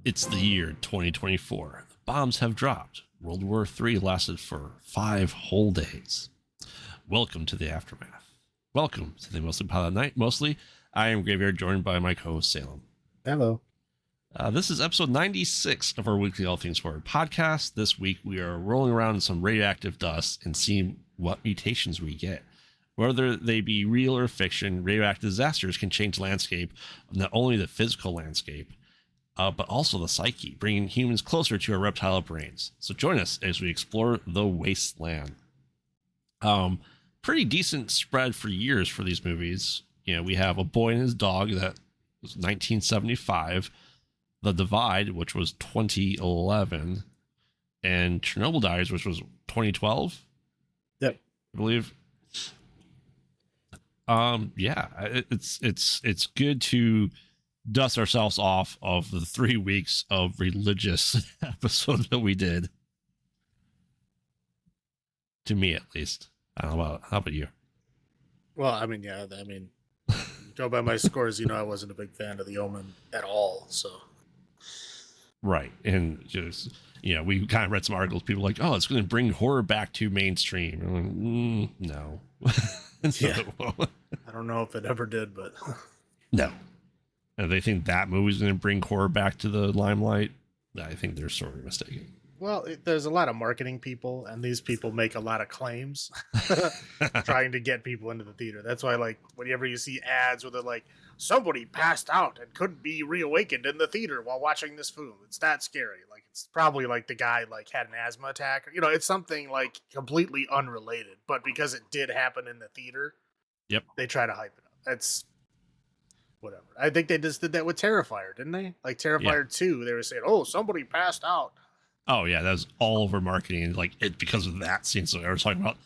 It's the year 2024. The bombs have dropped. World War III lasted for 5 whole days. Welcome to the aftermath. Welcome to the Mostly Pilot Night. Mostly, I am Graveyard, joined by my co-host Salem. Hello. This is episode 96 of our weekly All Things Horror podcast. This week, we are rolling around in some radioactive dust and seeing what mutations we get. Whether they be real or fiction, radioactive disasters can change the landscape, not only the physical landscape, but also the psyche, bringing humans closer to our reptile brains. So join us as we explore the wasteland. Pretty decent spread for years for these movies. You know, we have A Boy and His Dog, that was 1975, The Divide, which was 2011, and Chernobyl Diaries, which was 2012. Yep, I believe. Yeah, it's good to dust ourselves off of the 3 weeks of religious episodes that we did. To me, at least. I don't know how about you? well, go by my scores, I wasn't a big fan of The Omen at all, so. Right. And just, we kind of read some articles, people like, oh, it's going to bring horror back to mainstream. I'm like, no. Yeah. I don't know if it ever did, but. No. And they think that movie's going to bring horror back to the limelight. I think they're sort of mistaken. Well, there's a lot of marketing people, and these people make a lot of claims trying to get people into the theater. That's why, like, whenever you see ads where they're like, somebody passed out and couldn't be reawakened in the theater while watching this film. It's that scary. Like, it's probably like the guy, like, had an asthma attack. It's something, like, completely unrelated. But because it did happen in the theater, yep, they try to hype it up. That's whatever. I think they just did that with Terrifier, didn't they? Like, Terrifier 2, they were saying, oh, somebody passed out. Oh, yeah, that was all over marketing, like, it because of that scene. So I was talking about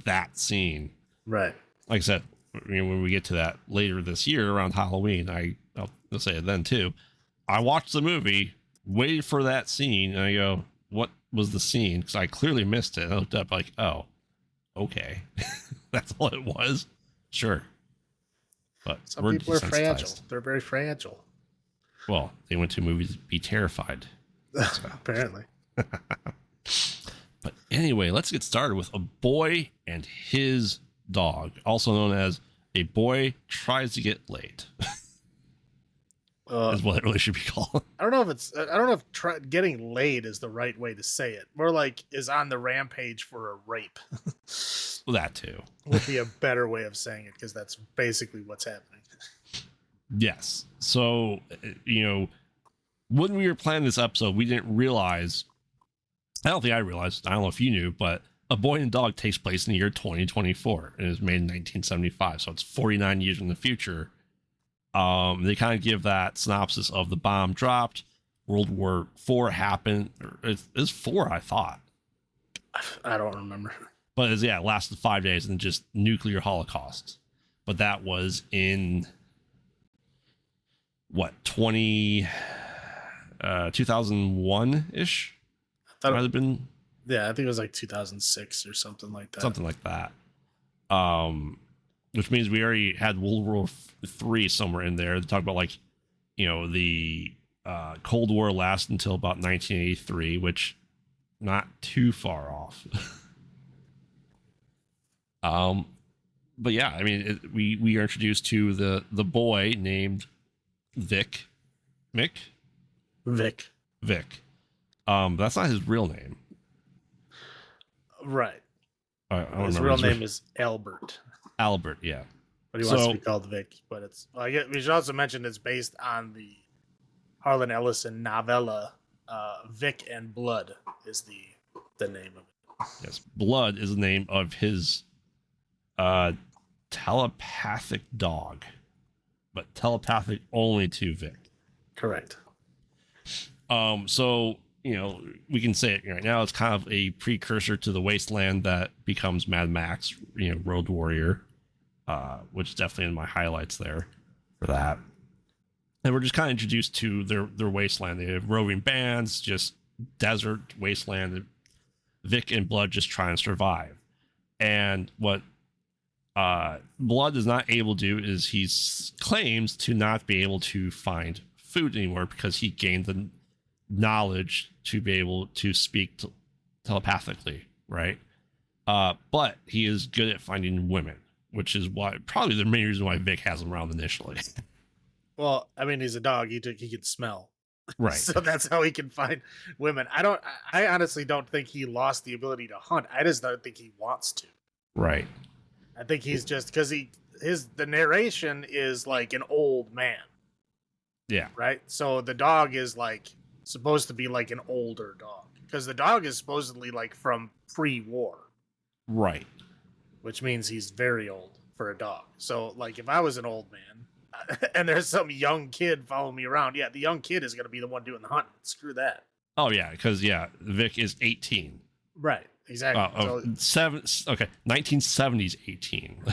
that scene. Right. Like I said, when we get to that later this year around Halloween, I'll say it then too. I watched the movie, waited for that scene, and I go, what was the scene? Because I clearly missed it. I looked up like, oh, okay. That's all it was. Sure. But some people are fragile. They're very fragile. Well, they went to movies to be terrified. So. Apparently. But anyway, let's get started with A Boy and His Dog, also known as A Boy Tries to Get Laid. Is what it really should be called. I don't know if getting laid is the right way to say it. More like is on the rampage for a rape. Well, that too would be a better way of saying it, because that's basically what's happening. Yes. So, when we were planning this episode, we didn't realize, I don't think I realized, I don't know if you knew, but A Boy and a Dog takes place in the year 2024 and it was made in 1975. So it's 49 years in the future. They kind of give that synopsis of the bomb dropped, World War IV happened. It's 4, I thought. I don't remember. But it lasted 5 days and just nuclear holocaust. But that was in what, 2001-ish? Might have been. Yeah, I think it was like 2006 or something like that. Something like that. Which means we already had World War III somewhere in there. They talk about, like, the Cold War lasted until about 1983, which not too far off. But yeah, I mean, we are introduced to the boy named Vic. Vic. That's not his real name. Right. His real name is Albert. Albert, yeah. But he wants to be called Vic. But it's, we should also mention it's based on the Harlan Ellison novella, Vic and Blood is the name of it. Yes, Blood is the name of his telepathic dog, but telepathic only to Vic. Correct. So, we can say it right now. It's kind of a precursor to the wasteland that becomes Mad Max, Road Warrior, which is definitely in my highlights there for that. And we're just kind of introduced to their wasteland. They have roving bands, just desert wasteland. Vic and Blood just trying to survive. And what Blood is not able to do is he claims to not be able to find food anymore because he gained knowledge to be able to speak telepathically, right? But he is good at finding women, which is why probably the main reason why Vic has him around initially. Well, I mean, he's a dog. He can smell. Right. So that's how he can find women. I honestly don't think he lost the ability to hunt. I just don't think he wants to. Right. I think he's just because the narration is like an old man. Yeah. Right. So the dog is like supposed to be like an older dog because the dog is supposedly like from pre-war. Right. Which means he's very old for a dog. So like if I was an old man and there's some young kid following me around, yeah, the young kid is going to be the one doing the hunting. Screw that. Oh yeah, because Vic is 18. Right, exactly. So 1970s 18.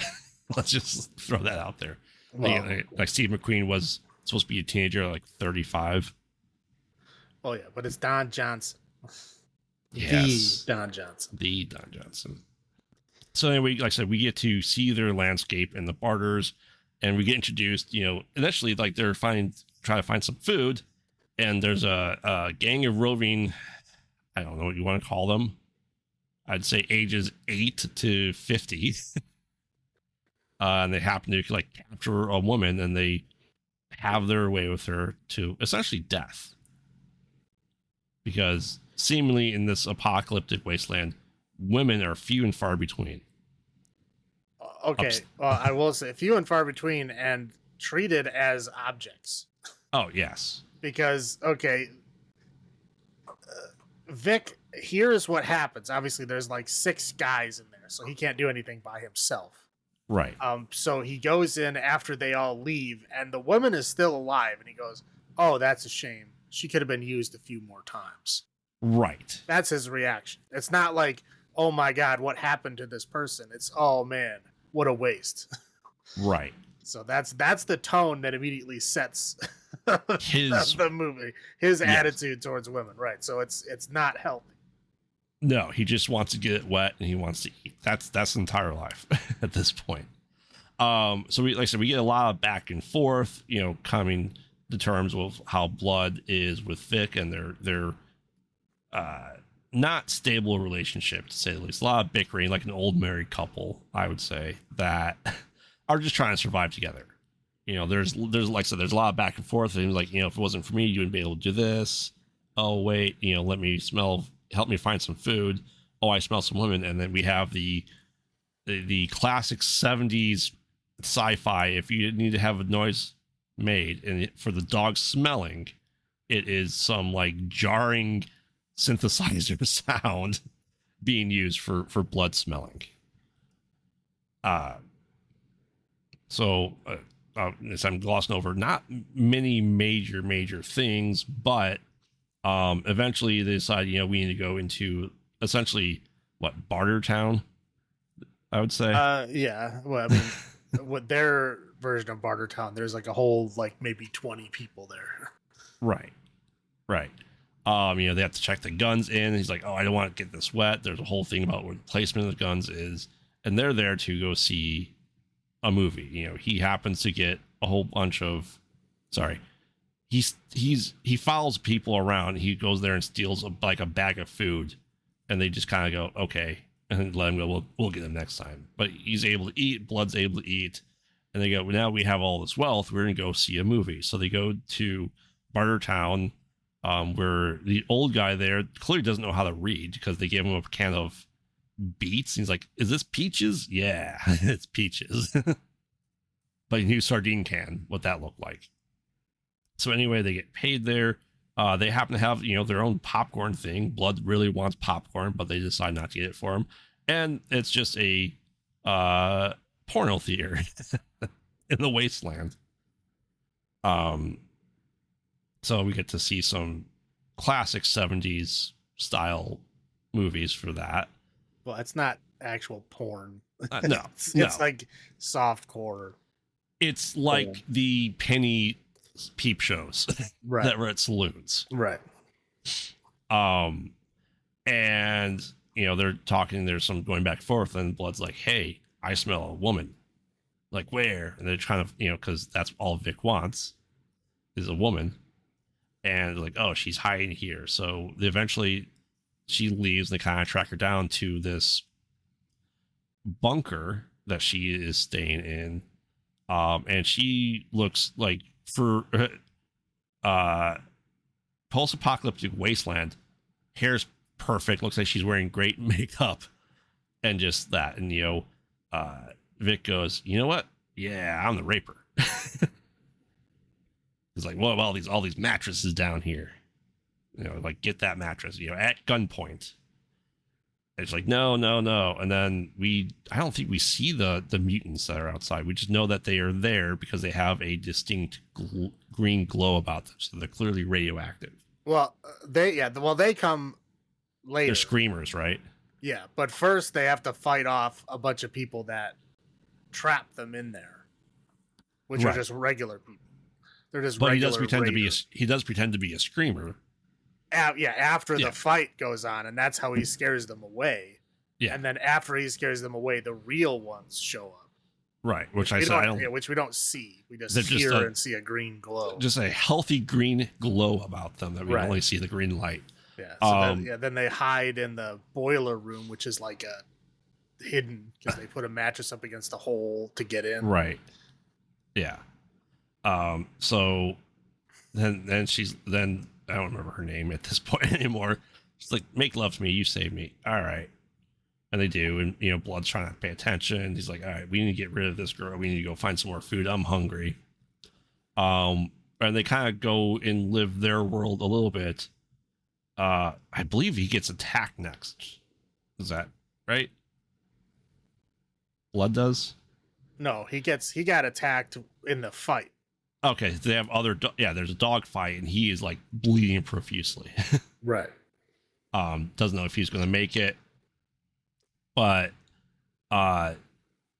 Let's just throw that out there. Well, like Steve McQueen was supposed to be a teenager, like 35. Oh yeah, but it's Don Johnson. Yes, the Don Johnson. So anyway, like I said, we get to see their landscape and the barters. And we get introduced, initially, like they're trying to find some food, and there's a gang of roving, I don't know what you want to call them. I'd say ages 8 to 50. And they happen to like capture a woman, and they have their way with her to essentially death. Because seemingly in this apocalyptic wasteland, women are few and far between. Okay, well, I will say few and far between and treated as objects. Oh, yes. Because, Vic, here's what happens. Obviously, there's like 6 guys in there, so he can't do anything by himself. Right. So he goes in after they all leave, and the woman is still alive, and he goes, oh, that's a shame. She could have been used a few more times. Right. That's his reaction. It's not like, oh my God, what happened to this person? It's, oh man, what a waste. Right. So that's the tone that immediately sets the movie, his attitude towards women. Right. So it's not healthy. No, he just wants to get it wet and he wants to eat. That's his entire life at this point. So we, like I said, we get a lot of back and forth, coming to terms with how Blood is with Vic and their not stable relationship, to say the least. A lot of bickering, like an old married couple, I would say, that are just trying to survive together. There's like I said, there's a lot of back and forth. And like, if it wasn't for me, you wouldn't be able to do this. Oh wait, let me help me find some food. Oh, I smell some women. And then we have the classic 70s sci-fi. If you need to have a noise made and for the dog smelling, it is some like jarring synthesizer sound being used for blood smelling. So as I'm glossing over, not many major things, but eventually they decide, we need to go into essentially Barter Town, I would say. Yeah. Well, I mean, with their version of Barter Town, there's like a whole, like maybe 20 people there. Right. They have to check the guns in. He's like, oh, I don't want to get this wet. There's a whole thing about where the placement of the guns is. And they're there to go see a movie. He happens to get a whole bunch of, he follows people around. He goes there and steals a bag of food, and they just kind of go, okay, and let him go. We'll get him next time. But he's able to eat. Blood's able to eat. And they go, well, now we have all this wealth. We're going to go see a movie. So they go to Barter Town, where the old guy there clearly doesn't know how to read because they gave him a can of beets. He's like, is this peaches? Yeah, it's peaches. But he knew sardine can, what that looked like. So anyway, they get paid there. They happen to have, their own popcorn thing. Blood really wants popcorn, but they decide not to get it for him. And it's just a porno theater in the wasteland. So we get to see some classic 70s style movies for that. Well, it's not actual porn. No, it's like softcore. It's like the penny peep shows right. that were at saloons. Right. And, they're talking, there's some going back and forth, and Blood's like, hey, I smell a woman. Like, where? And they're trying to, because that's all Vic wants is a woman. and like, oh, she's hiding here. So eventually she leaves, and they kind of track her down to this bunker that she is staying in. And she looks like, for post-apocalyptic wasteland, hair's perfect, looks like she's wearing great makeup and just that. And Vic goes, you know what, yeah, I'm the raper. He's like, well, all these mattresses down here, like, get that mattress, at gunpoint. And it's like, no. And then I don't think we see the mutants that are outside. We just know that they are there because they have a distinct green glow about them. So they're clearly radioactive. Well, they come later. They're screamers, right? Yeah, but first they have to fight off a bunch of people that trap them in there, which are just regular people. They're just but regular he does pretend to be a screamer. After the fight goes on, and that's how he scares them away. Yeah, and then after he scares them away, the real ones show up. Right, which we don't see. We just hear and see a green glow. Just a healthy green glow about them that we only see the green light. Yeah. So then they hide in the boiler room, which is like hidden because they put a mattress up against the hole to get in. Right. Yeah. So then I don't remember her name at this point anymore. She's like, make love to me, you save me. All right. And they do. And, Blood's trying to pay attention. He's like, all right, we need to get rid of this girl. We need to go find some more food. I'm hungry. And they kind of go and live their world a little bit. I believe he gets attacked next. Is that right? Blood does? No, he got attacked in the fight. Okay, they have there's a dog fight, and he is like bleeding profusely. Right. Doesn't know if he's going to make it, but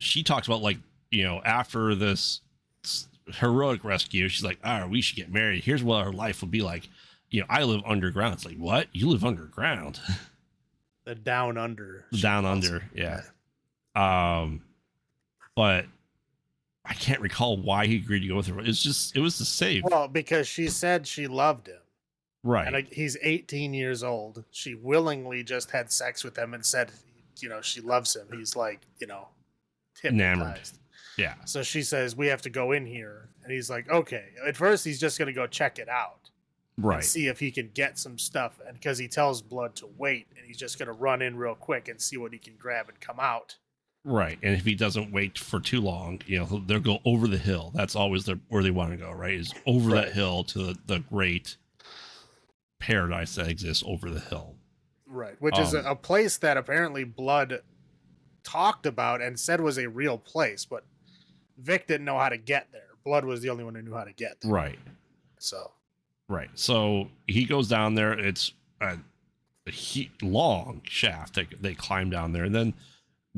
she talks about, like, after this heroic rescue, she's like, all right, we should get married. Here's what our life will be like. I live underground. It's like, what? You live underground? The down under. Yeah. But I can't recall why he agreed to go with her. It was the save. Well, because she said she loved him. Right. And he's 18 years old. She willingly just had sex with him and said, she loves him. He's like, enamored. Yeah. So she says, we have to go in here. And he's like, okay. At first, he's just going to go check it out. Right. And see if he can get some stuff. And because he tells Blood to wait, and he's just going to run in real quick and see what he can grab and come out. Right. And if he doesn't wait for too long, they'll go over the hill. That's always where they want to go, right? Is over that hill to the great paradise that exists over the hill. Right. Which is a place that apparently Blood talked about and said was a real place, but Vic didn't know how to get there. Blood was the only one who knew how to get there. Right. So. Right. So he goes down there. It's a long shaft that they climb down there, and then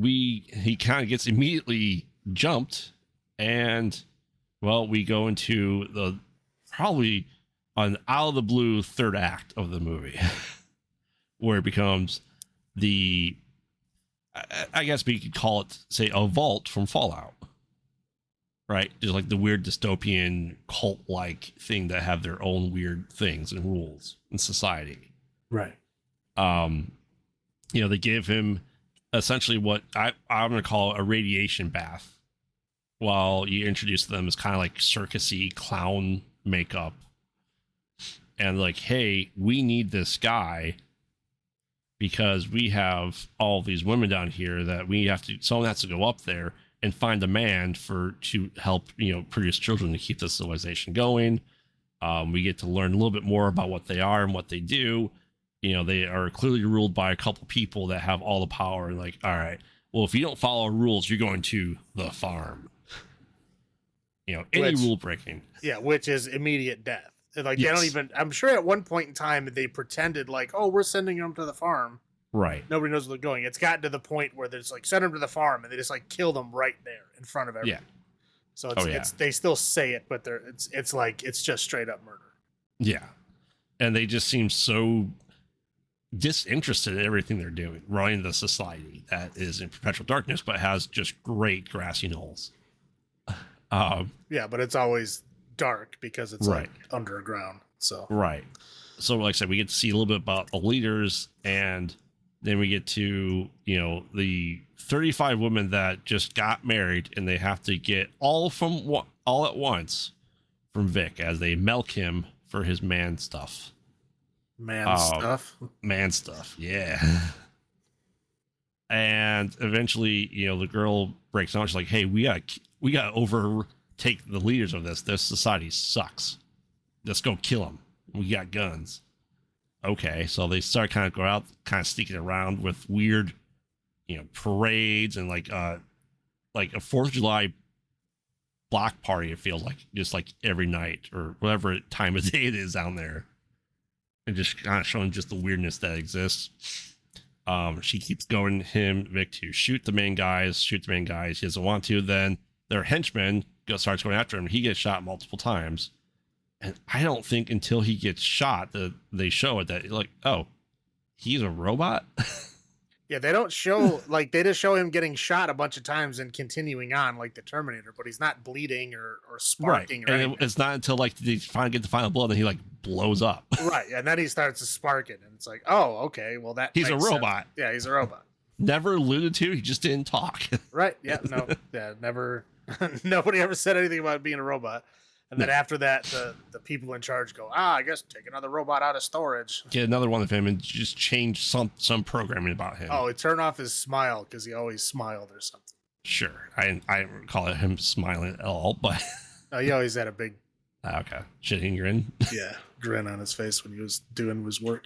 he kind of gets immediately jumped, and we go into the probably an out of the blue third act of the movie where it becomes I guess we could call it, say, a vault from Fallout, right? Just like the weird dystopian cult like thing that have their own weird things and rules in society. Right. They give him essentially what I'm going to call a radiation bath, while you introduce them as kind of like circusy clown makeup, and like, hey, we need this guy because we have all these women down here that someone has to go up there and find a man to help produce children to keep the civilization going. We get to learn a little bit more about what they are and what they do. They are clearly ruled by a couple people that have all the power, and like, all right, well, if you don't follow rules, you're going to the farm. Any rule breaking. Yeah, which is immediate death. Like, yes. They don't even, I'm sure at one point in time they pretended like, oh, we're sending them to the farm. Right. Nobody knows where they're going. It's gotten to the point where there's like, send them to the farm, and they just like kill them right there in front of everyone. Yeah. So it's they still say it, but it's like, it's just straight up murder. Yeah. And they just seem so disinterested in everything they're doing, running the society that is in perpetual darkness, but has just great grassy knolls. Yeah, but it's always dark because it's like underground. So Right. So like I said, we get to see a little bit about the leaders, and then we get to, the 35 women that just got married, and they have to get all at once from Vic as they milk him for his man stuff. stuff. Man stuff. Yeah. And eventually, the girl breaks down. She's like, "Hey, we gotta overtake the leaders of this. This society sucks. Let's go kill them. We got guns." Okay, so they start kind of go out, kind of sneaking around with weird, parades and like a 4th of July block party. It feels like just like every night or whatever time of day it is down there, and just kind of showing just the weirdness that exists. She keeps going Vic to shoot the main guys. He doesn't want to. Then their henchman starts going after him. He gets shot multiple times. And I don't think until he gets shot that they show it that like, oh, he's a robot. Yeah, they don't show they just show him getting shot a bunch of times and continuing on like the Terminator, but he's not bleeding or sparking. Right. Or and anything. It's not until like they finally get the final blow that he like blows up. Right, and then he starts to spark it, and it's like, oh, okay, well he's a robot. Sense. Yeah, he's a robot. Never alluded to. He just didn't talk. Right. Yeah. No. Yeah. Never. Nobody ever said anything about being a robot. And then after that, the people in charge go, I guess take another robot out of storage. Get another one of him and just change some programming about him. Oh, turn off his smile because he always smiled or something. Sure. I didn't recall him smiling at all, but no, he always had a big shitting grin. Yeah, grin on his face when he was doing his work.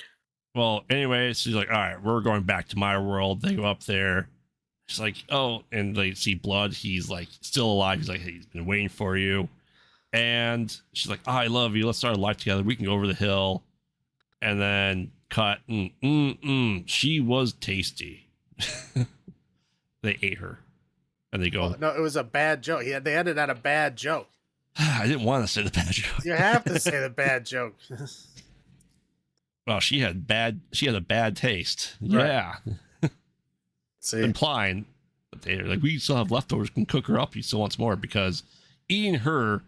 Well, anyway, she's like, all right, we're going back to my world. They go up there. She's like, oh, and they see blood. He's like still alive. He's like, hey, he's been waiting for you. And she's like, oh, I love you. Let's start a life together. We can go over the hill. And then cut. She was tasty. They ate her. And they go, no, it was a bad joke. They ended on a bad joke. I didn't want to say the bad joke. You have to say the bad joke. Well, she had a bad taste. Right. Yeah. See? Implying that they're like, we still have leftovers, can cook her up. He still wants more because eating her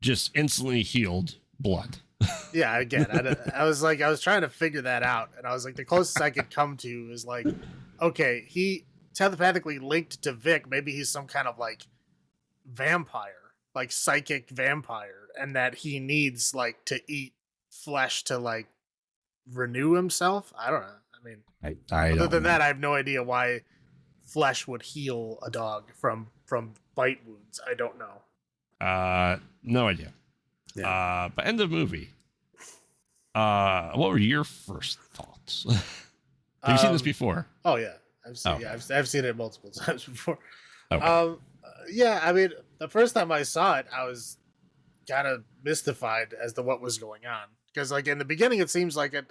just instantly healed blood. Yeah, again, I was trying to figure that out, and I was like, the closest I could come to is like, okay, he telepathically linked to Vic. Maybe he's some kind of like vampire, like psychic vampire, and that he needs like to eat flesh to like renew himself. I don't know. I mean, other than that, I have no idea why flesh would heal a dog from bite wounds. I don't know. No idea. Yeah. But end of movie. What were your first thoughts? Have you seen this before? Oh yeah, I've seen it multiple times before. Okay. Yeah, I mean, the first time I saw it, I was kind of mystified as to what was going on. Because, like, in the beginning, it seems like a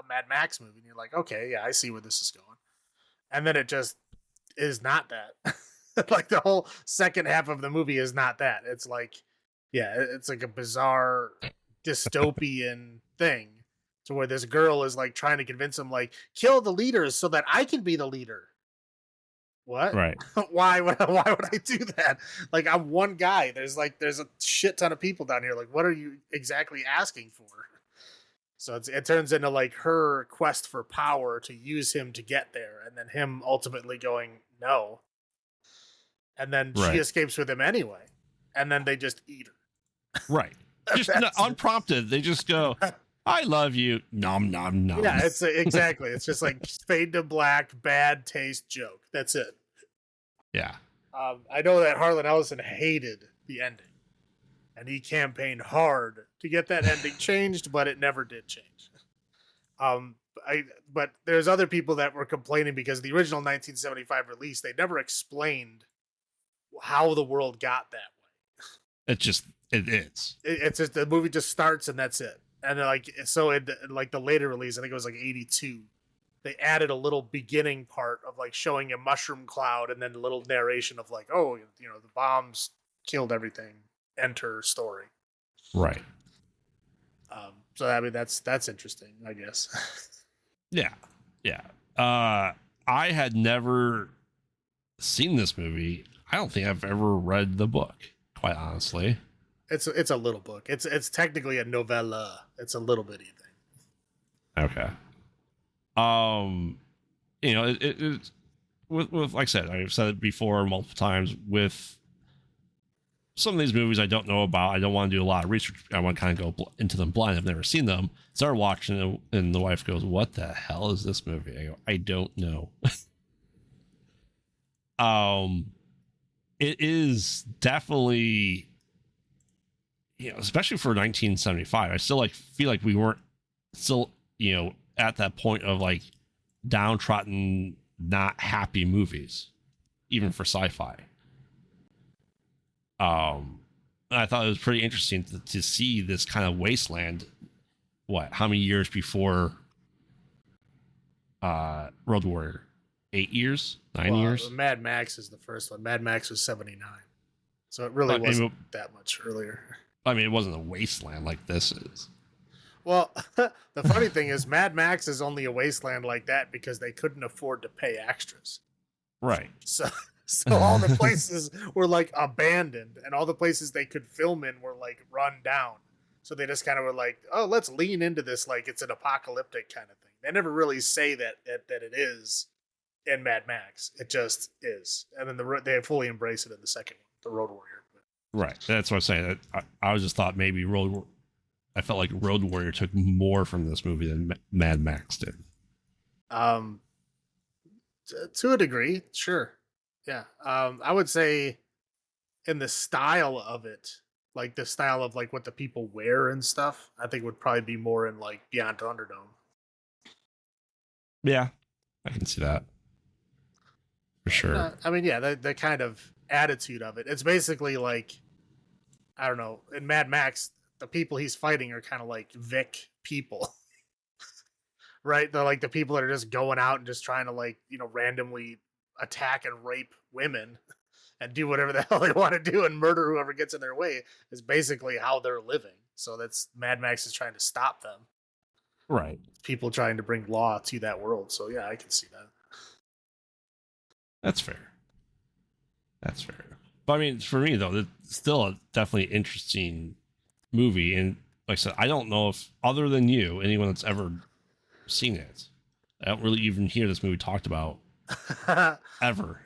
Mad Max movie. And you're like, okay, yeah, I see where this is going. And then it just is not that. Like, the whole second half of the movie is not that. It's like, yeah, it's like a bizarre dystopian thing to where this girl is, like, trying to convince him, like, kill the leaders so that I can be the leader. What? Right. Why would I do that? Like, I'm one guy. There's a shit ton of people down here. Like, what are you exactly asking for? So it turns into like her quest for power to use him to get there, and then him ultimately going no. And then she escapes with him anyway, and then they just eat her. Right. Just unprompted. They just go, I love you. Nom, nom, nom. Yeah, it's exactly. It's just like fade to black, bad taste joke. That's it. Yeah. I know that Harlan Ellison hated the ending. And he campaigned hard to get that ending changed, but it never did change. But there's other people that were complaining because the original 1975 release, they never explained how the world got that way. It is. It's just the movie just starts and that's it. And like the later release, I think it was like 82. They added a little beginning part of like showing a mushroom cloud and then a little narration of like, oh, the bombs killed everything. Enter story. Right. So I mean that's interesting, I guess. Yeah. I had never seen this movie. I don't think I've ever read the book, quite honestly. It's a little book. It's technically a novella. It's a little bitty thing. Okay. It's with like I said, I've said it before multiple times. With some of these movies I don't know about, I don't want to do a lot of research. I want to kind of go into them blind. I've never seen them. Start watching it, and the wife goes, "What the hell is this movie?" I go, "I don't know." It is definitely, especially for 1975. I still feel like we weren't still, at that point of like downtrodden, not happy movies, even for sci-fi. I thought it was pretty interesting to see this kind of wasteland. How many years before Road Warrior? 8 years? 9 years? Mad Max is the first one. Mad Max was 79. So it really wasn't that much earlier. I mean, it wasn't a wasteland like this is. Well, the funny thing is Mad Max is only a wasteland like that because they couldn't afford to pay extras. Right. So all the places were like abandoned, and all the places they could film in were like run down. So they just kind of were like, "Oh, let's lean into this like it's an apocalyptic kind of thing." They never really say that it is in Mad Max. It just is, and then they fully embrace it in the second one, the Road Warrior. Right. That's what I'm saying. I just thought maybe I felt like Road Warrior took more from this movie than Mad Max did. To a degree, sure. Yeah. I would say in the style of it, like the style of like what the people wear and stuff, I think would probably be more in like Beyond Thunderdome. Yeah, I can see that. For sure. I mean, yeah, the kind of attitude of it. It's basically like, I don't know, in Mad Max, the people he's fighting are kind of like Vic people. Right? They're like the people that are just going out and just trying to like, randomly attack and rape women and do whatever the hell they want to do and murder whoever gets in their way is basically how they're living. So that's Mad Max is trying to stop them. Right. People trying to bring law to that world. So yeah, I can see that. That's fair. But I mean, for me though, it's still a definitely interesting movie. And like I said, I don't know if other than you, anyone that's ever seen it, I don't really even hear this movie talked about ever.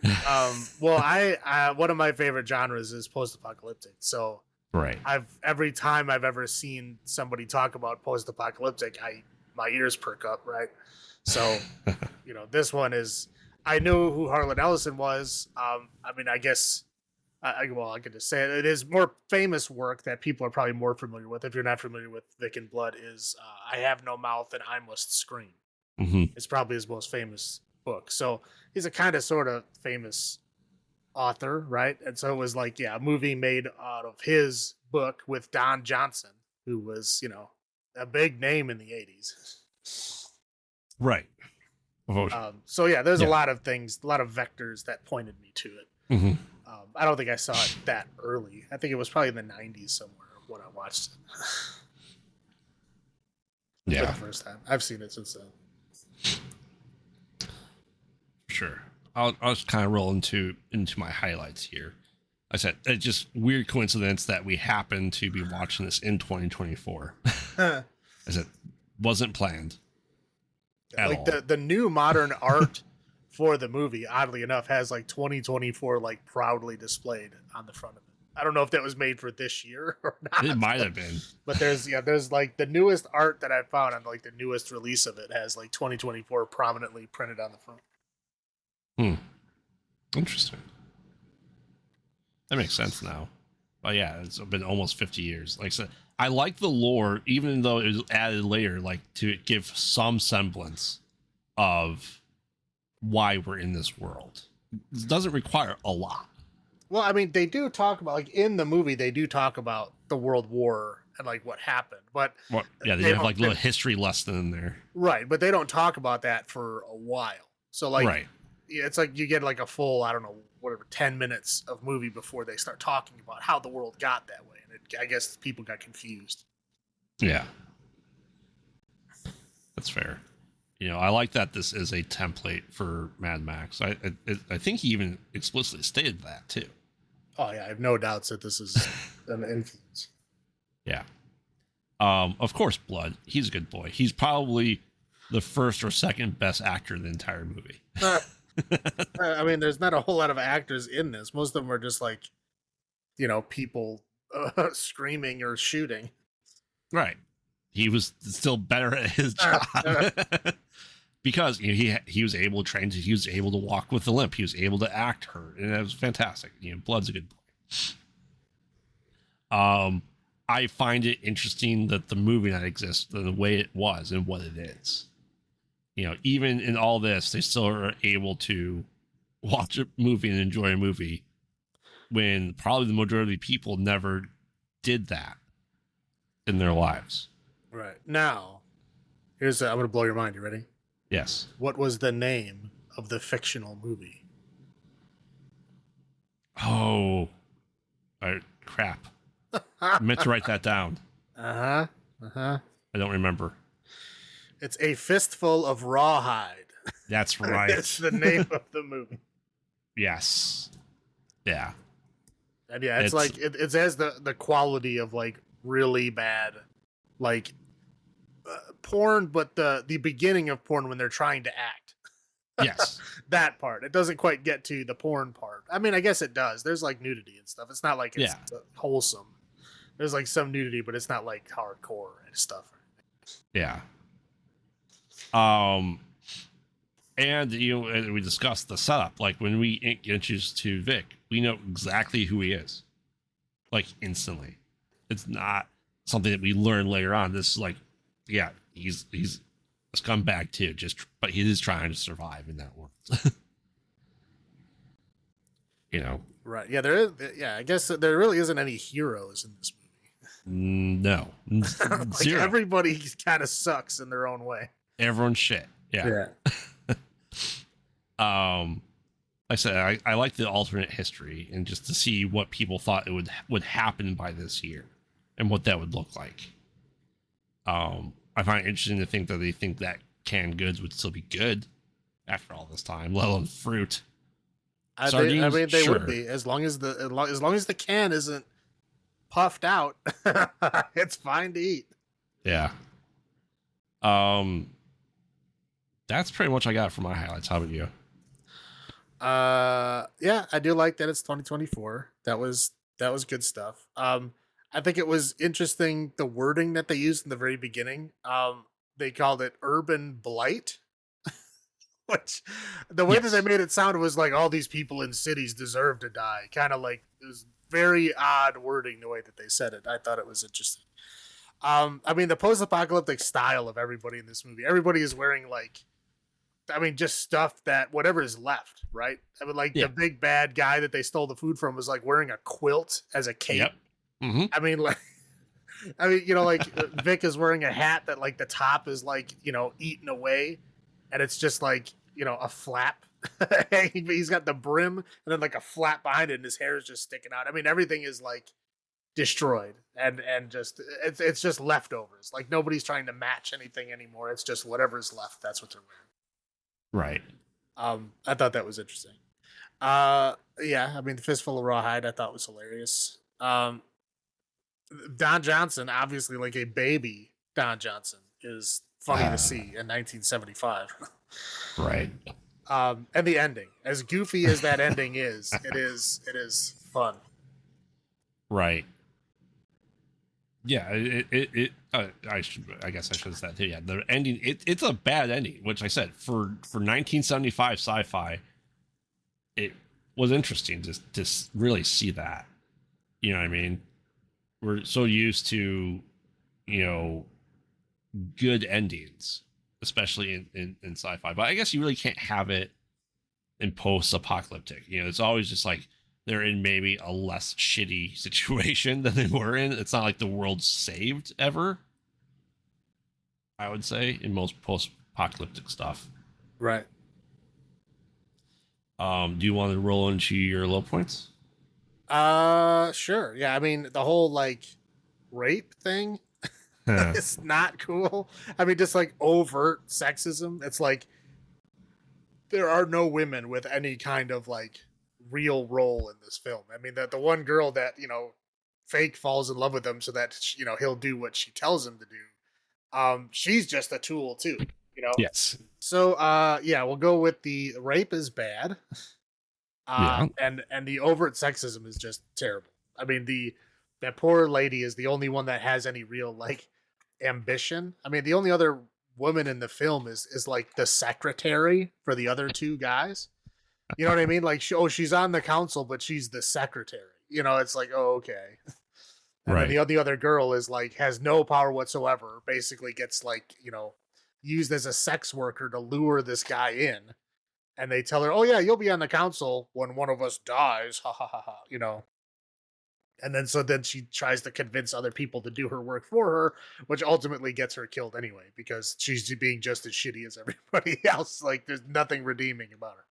Well, I one of my favorite genres is post-apocalyptic. So right. Every time I've ever seen somebody talk about post-apocalyptic, my ears perk up, right? So, this one is, I knew who Harlan Ellison was. I mean, I guess, I could just say it. It is more famous work that people are probably more familiar with. If you're not familiar with Vic and Blood, is I Have No Mouth and I Must Scream. Mm-hmm. It's probably his most famous book. So he's a kind of sort of famous author, right? And so it was like, a movie made out of his book with Don Johnson, who was, a big name in the 80s. Right. So yeah, there's a lot of things, a lot of vectors that pointed me to it. Mm-hmm. I don't think I saw it that early. I think it was probably in the 90s somewhere when I watched it. Yeah. For the first time. I've seen it since then. Sure. I'll just kind of roll into my highlights here. I said it's just weird coincidence that we happen to be watching this in 2024. I said wasn't planned. Like the new modern art for the movie, oddly enough, has like 2024 like proudly displayed on the front of it. I don't know if that was made for this year or not. It might have been. But there's like the newest art that I found on like the newest release of it has like 2024 prominently printed on the front. Interesting. That makes sense now. But yeah, it's been almost 50 years. Like I said, I like the lore, even though it was added later, like to give some semblance of why we're in this world. It doesn't require a lot. Well, I mean, they do talk about, like in the movie, they do talk about the World War and like what happened. But they have like a little history lesson in there. Right, but they don't talk about that for a while. So like, right. It's like you get like a full, 10 minutes of movie before they start talking about how the world got that way. And I guess people got confused. Yeah. That's fair. I like that this is a template for Mad Max. I think he even explicitly stated that too. Oh yeah, I have no doubts that this is an influence. Yeah. Of course, Blood. He's a good boy. He's probably the first or second best actor in the entire movie. I mean, there's not a whole lot of actors in this. Most of them are just like, people screaming or shooting. Right. He was still better at his job because he was able to train. He was able to walk with the limp. He was able to act hurt, and it was fantastic. Blood's a good boy. I find it interesting that the movie not exists the way it was and what it is. Even in all this, they still are able to watch a movie and enjoy a movie when probably the majority of people never did that in their lives. Right. Now, I'm going to blow your mind. You ready? Yes. What was the name of the fictional movie? Oh, crap. I meant to write that down. I don't remember. It's A Fistful of Rawhide. That's right. It's the name of the movie. Yes. Yeah. And yeah, it's like it has the quality of like really bad, like porn, but the beginning of porn when they're trying to act. Yes. That part. It doesn't quite get to the porn part. I mean, I guess it does. There's like nudity and stuff. It's not like it's wholesome. There's like some nudity, but it's not like hardcore and stuff. Yeah. And we discussed the setup. Like when we get introduced to Vic, we know exactly who he is, like instantly. It's not something that we learn later on. This is like, yeah, he's a scumbag too. But he is trying to survive in that world. Right? Yeah, there is. Yeah, I guess there really isn't any heroes in this movie. No, like zero. Everybody kind of sucks in their own way. Everyone's shit. Yeah. Like I said, I like the alternate history and just to see what people thought it would happen by this year and what that would look like. I find it interesting to think that they think that canned goods would still be good after all this time, let alone fruit. Sardines, they sure. would be as long as the can isn't puffed out. It's fine to eat. Yeah. That's pretty much I got for my highlights. How about you? Yeah, I do like that it's 2024. That was good stuff. I think it was interesting the wording that they used in the very beginning. They called it urban blight, which the way that they made it sound was like all these people in cities deserve to die. Kind of like it was very odd wording the way that they said it. I thought it was interesting. I mean, the post-apocalyptic style of everybody in this movie. Everybody is wearing like, I mean, just stuff that whatever is left, right? I mean, like the big bad guy that they stole the food from was like wearing a quilt as a cape. Yep. Mm-hmm. I mean, like Vic is wearing a hat that like the top is like, eaten away, and it's just like, a flap. He's got the brim and then like a flap behind it, and his hair is just sticking out. I mean, everything is like destroyed and just it's just leftovers. Like nobody's trying to match anything anymore. It's just whatever's left. That's what they're wearing. Right. I thought that was interesting. Yeah, I mean, the Fistful of Rawhide I thought was hilarious. Don Johnson, obviously like a baby Don Johnson, is funny to see in 1975. Right. And the ending, as goofy as that ending is, it is fun. Right. Yeah, I guess I should have said too. Yeah, the ending, it's a bad ending, which I said for 1975 sci-fi, it was interesting to really see that. You know what I mean? We're so used to, good endings, especially in sci-fi, but I guess you really can't have it in post-apocalyptic. It's always just like they're in maybe a less shitty situation than they were in. It's not like the world's saved ever, I would say, in most post-apocalyptic stuff. Right. Do you want to roll into your low points? Sure. Yeah, I mean, the whole like rape thing is not cool. I mean, just like overt sexism. It's like there are no women with any kind of like real role in this film. I mean, the one girl that fake falls in love with him so that he'll do what she tells him to do. She's just a tool too, Yes. So yeah, we'll go with the rape is bad. And the overt sexism is just terrible. I mean, that poor lady is the only one that has any real like ambition. I mean, the only other woman in the film is like the secretary for the other two guys. You know what I mean? Like, she's on the council, but she's the secretary. It's like, oh, okay. And Right. then the other girl is like, has no power whatsoever. Basically gets like, used as a sex worker to lure this guy in. And they tell her, oh yeah, you'll be on the council when one of us dies. Ha ha ha ha. And then she tries to convince other people to do her work for her, which ultimately gets her killed anyway, because she's being just as shitty as everybody else. Like, there's nothing redeeming about her.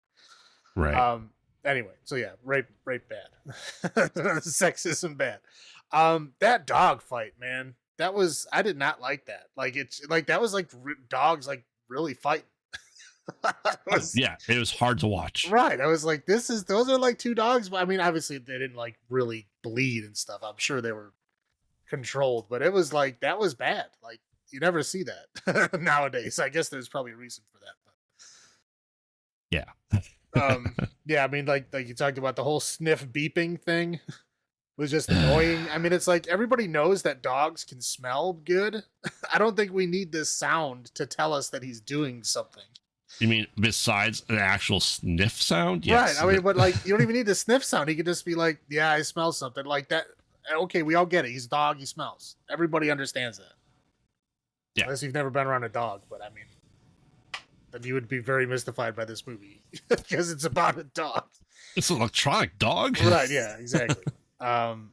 Right. Anyway, so yeah, rape bad. Sexism bad. That dog fight, man. I did not like that. Like, it's like, that was like dogs like really fighting. It was hard to watch. Right. I was like, those are like two dogs. I mean, obviously they didn't like really bleed and stuff. I'm sure they were controlled, but it was like, that was bad. Like, you never see that nowadays. I guess there's probably a reason for that. Yeah. Yeah, I mean, like you talked about, the whole sniff beeping thing was just annoying. I mean, it's like, everybody knows that dogs can smell good. I don't think we need this sound to tell us that he's doing something. You mean besides an actual sniff sound? Yes. Right. I mean, but like, you don't even need the sniff sound. He could just be like, yeah, I smell something like that. Okay, we all get it. He's a dog. He smells. Everybody understands that. Yeah. Unless you've never been around a dog, but I mean, then you would be very mystified by this movie because it's about a dog. It's an electronic dog. Right. Yeah. Exactly. And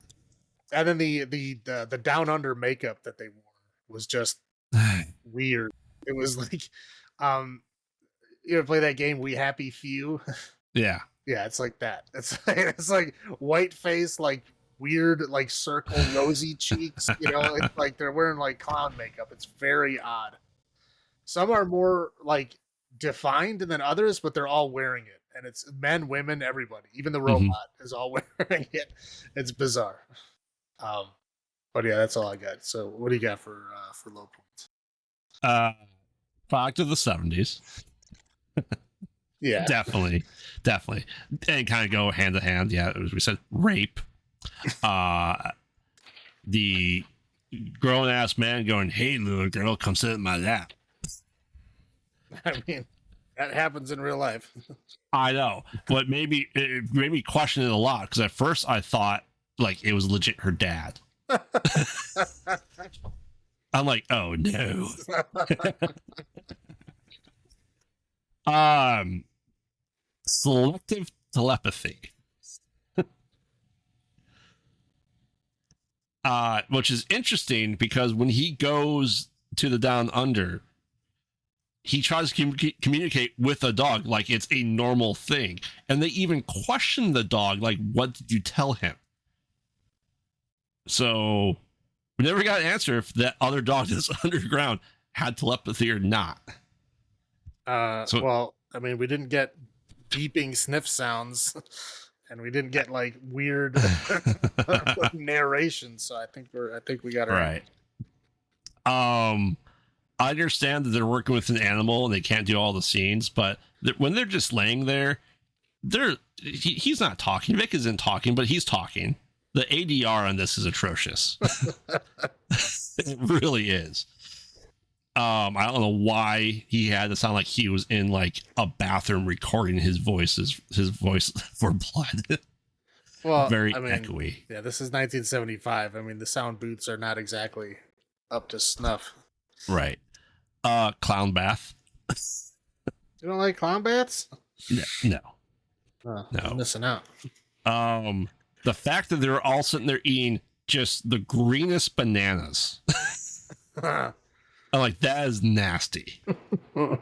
then the down under makeup that they wore was just weird. It was like, you ever play that game We Happy Few? Yeah. Yeah, it's like that. It's like white face, like weird, like circle, rosy cheeks. It's like they're wearing like clown makeup. It's very odd. Some are more like defined than others, but they're all wearing it, and it's men, women, everybody. Even the robot is all wearing it. It's bizarre. But yeah, that's all I got. So, what do you got for low points? Product of the 70s. Yeah, definitely, and kind of go hand to hand. Yeah, as we said, rape. The grown ass man going, "Hey, little girl, come sit in my lap." I mean, that happens in real life. I know, but it made me question it a lot, because at first I thought like it was legit her dad. I'm like, oh no. Selective telepathy. Which is interesting, because when he goes to the down under, he tries to communicate with a dog like it's a normal thing. And they even question the dog, like, what did you tell him? So we never got an answer if that other dog that's underground had telepathy or not. Well, I mean, we didn't get beeping sniff sounds, and we didn't get like weird narration. So I think we got it right. I understand that they're working with an animal and they can't do all the scenes, but when they're just laying there, he's not talking. Vic isn't talking, but he's talking. The ADR on this is atrocious. It really is. I don't know why he had to sound like he was in like a bathroom recording his voice for blood. Well, very echoey. Yeah, this is 1975. I mean, the sound booths are not exactly up to snuff. Right. Clown bath. You don't like clown baths? No. Oh, no. I'm missing out. The fact that they're all sitting there eating just the greenest bananas. I'm like, that is nasty. And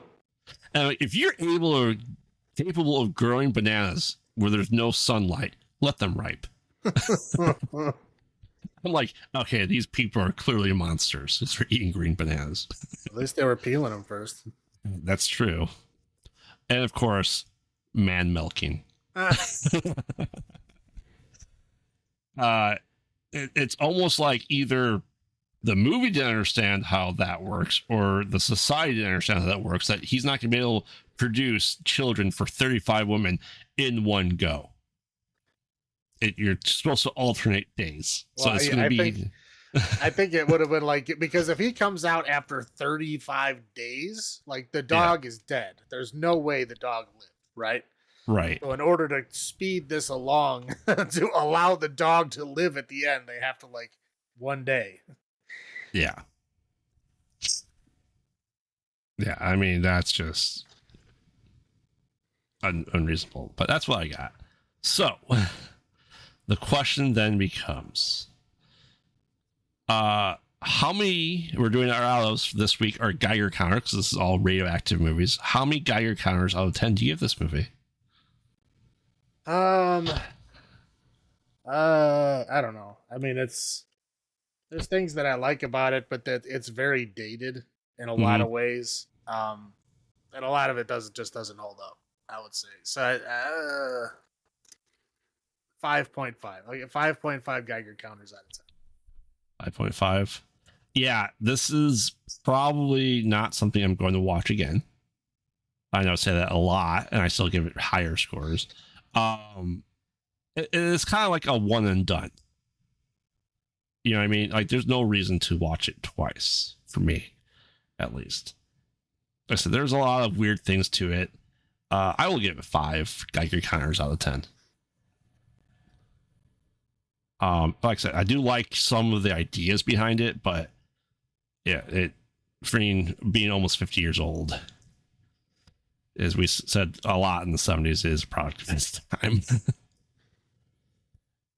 like, if you're capable of growing bananas where there's no sunlight, let them ripe. I'm like, okay, these people are clearly monsters if they're eating green bananas. At least they were peeling them first. That's true. And of course, man milking. it's almost like either the movie didn't understand how that works or the society didn't understand how that works, that he's not going to be able to produce children for 35 women in one go. You're supposed to alternate days. Well, So it's going to be... I think it would have been like, because if he comes out after 35 days, like the dog is dead. There's no way the dog lived, right? Right. So in order to speed this along, to allow the dog to live at the end, they have to like one day. Yeah. Yeah, I mean, that's just unreasonable. But that's what I got. So the question then becomes... how many, we're doing our out this week, are Geiger counters, because this is all radioactive movies. How many Geiger counters out of 10 do you give this movie? I don't know. I mean, there's things that I like about it, but that it's very dated in a lot of ways. And a lot of it doesn't hold up, I would say. So 5.5. Like 5.5 Geiger counters out of 10. 5.5. Yeah, this is probably not something I'm going to watch again. I know I say that a lot, and I still give it higher scores. It's kind of like a one and done. You know what I mean? Like, there's no reason to watch it twice, for me, at least. Like I said, there's a lot of weird things to it. I will give it 5 Geiger counters out of 10. Like I said, I do like some of the ideas behind it, but yeah, being almost 50 years old, as we said a lot in the 70s, is a product of its time.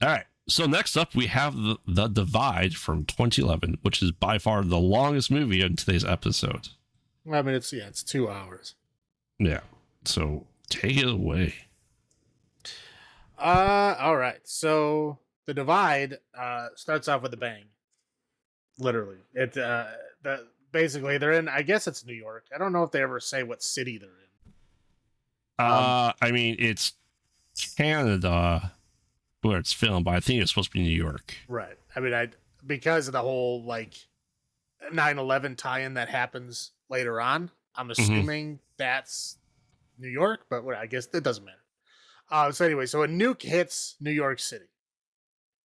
All right. So next up, we have the Divide from 2011, which is by far the longest movie in today's episode. I mean, it's 2 hours. Yeah. So take it away. All right. So the Divide starts off with a bang. Literally, basically they're in. I guess it's New York. I don't know if they ever say what city they're in. I mean, it's Canada where it's filmed, but I think it's supposed to be New York. Right. I mean, because of the whole like 9/11 tie-in that happens later on, I'm assuming that's New York, but I guess it doesn't matter. So anyway, so a nuke hits New York City.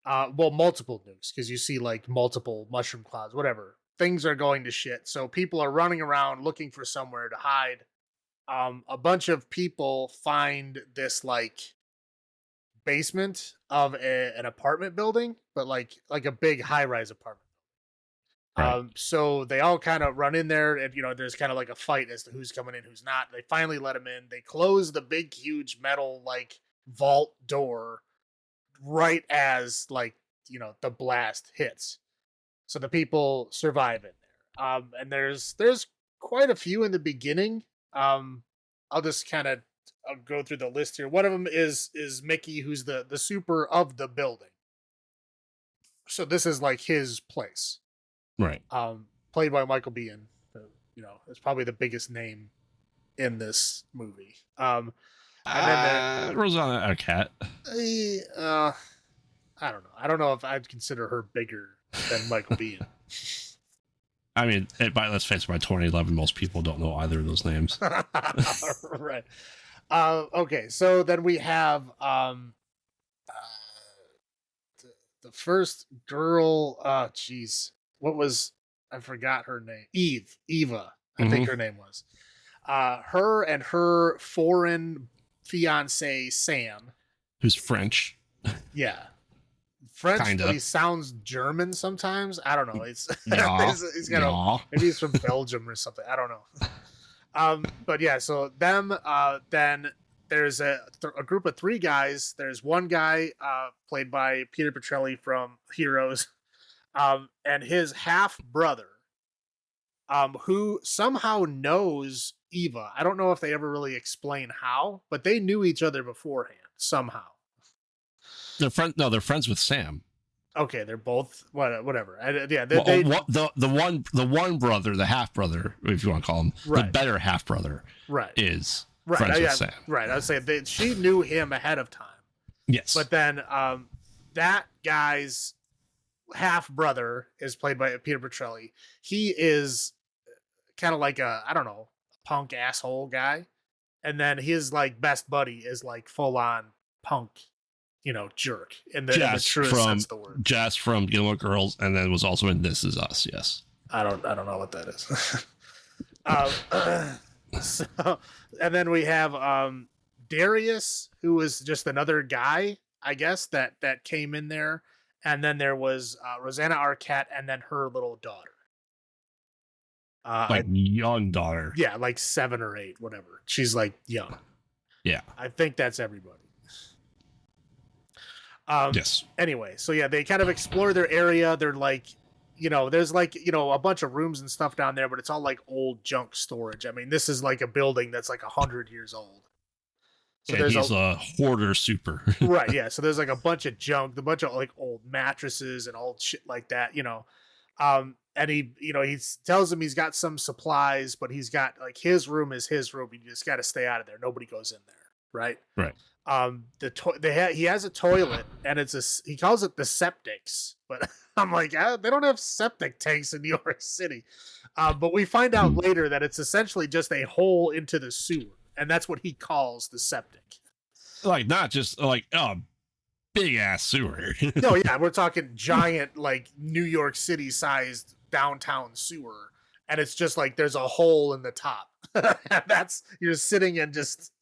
Well, multiple nukes, because you see like multiple mushroom clouds, whatever. Things are going to shit. So people are running around looking for somewhere to hide. A bunch of people find this like basement of an apartment building, but like a big high-rise apartment. Right. So they all kind of run in there, and there's kind of like a fight as to who's coming in, who's not. They finally let them in. They close the big, huge metal like vault door right as like the blast hits. So the people survive in there. And there's quite a few in the beginning. I'll just kind of go through the list here. One of them is Mickey, who's the super of the building. So this is like his place. Right. Played by Michael Biehn. It's probably the biggest name in this movie. And then Rosanna Arquette. I don't know. I don't know if I'd consider her bigger than Michael Biehn. I mean, let's face it, by 2011, most people don't know either of those names. Right. Okay, so then we have the first girl. I forgot her name. Eva. I think her name was. Her and her foreign fiance Sam, who's French. Yeah. French, Kinda. But he sounds German sometimes. I don't know. Maybe he's from Belgium or something. I don't know. But yeah, so them. Then there's a group of 3 guys. There's one guy played by Peter Petrelli from Heroes, and his half brother, who somehow knows Eva. I don't know if they ever really explain how, but they knew each other beforehand somehow. They're friends with Sam. Okay, they're both whatever. The one brother, the half brother, if you want to call him, right. The better half brother, right, is friends with Sam. Right, I would say she knew him ahead of time. Yes, but then that guy's half brother is played by Peter Petrelli. He is kind of like a, I don't know, punk asshole guy. And then his like best buddy is like full on punk, jerk in the truest sense of the word. Jess from Gilmore Girls, and then was also in This Is Us. Yes. I don't know what that is. So, and then we have Darius, who was just another guy, I guess, that came in there. And then there was Rosanna Arquette, and then her little daughter. Young daughter. Yeah, like 7 or 8, whatever. She's like young. Yeah. I think that's everybody. Yes. Anyway, so yeah, they kind of explore their area. They're like, there's like, a bunch of rooms and stuff down there, but it's all like old junk storage. I mean, this is like a building that's like 100 years old. So and he's a hoarder super. Right, yeah. So there's like a bunch of junk, a bunch of like old mattresses and old shit like that, and he tells him he's got some supplies, but he's got like his room is his room. You just got to stay out of there. Nobody goes in there. Right. Right. He has a toilet, and he calls it the septics, but I'm like, they don't have septic tanks in New York City. But we find out later that it's essentially just a hole into the sewer, and that's what he calls the septic. Like not just like big ass sewer. No, yeah, we're talking giant, like New York City sized downtown sewer, and it's just like there's a hole in the top. You're sitting and just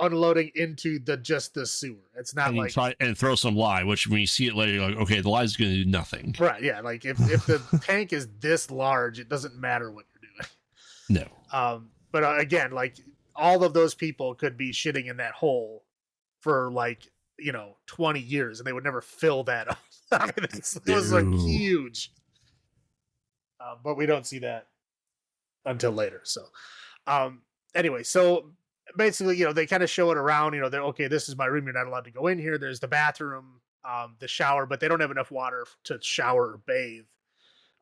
unloading into the sewer. It's not and like try and throw some lye, which when you see it later, you're like, okay, the lye is going to do nothing. Right? Yeah, like if the tank is this large, it doesn't matter what you're doing. No. But again, like all of those people could be shitting in that hole for like 20 years, and they would never fill that up. I mean, it was like huge. But we don't see that until later. So, anyway, so basically, they kind of show it around. They're okay. This is my room. You're not allowed to go in here. There's the bathroom, the shower, but they don't have enough water to shower or bathe.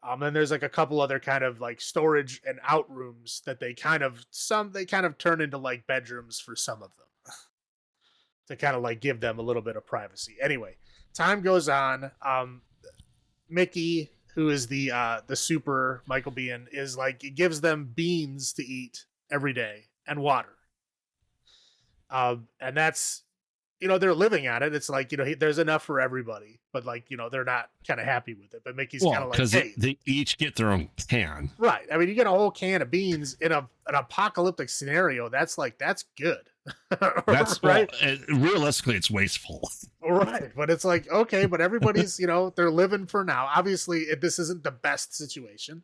And there's like a couple other kind of like storage and out rooms that they kind of turn into like bedrooms for some of them to kind of like give them a little bit of privacy. Anyway, time goes on. Mickey, who is the super Michael Biehn, is like, it gives them beans to eat every day and water. And that's, they're living at it. It's like, there's enough for everybody, but like, they're not kind of happy with it. But Mickey's kind of like, because they each get their own can. Right. I mean, you get a whole can of beans in an apocalyptic scenario. That's good. That's right. Realistically, it's wasteful. Right. But it's like, okay, but everybody's, they're living for now. Obviously, this isn't the best situation.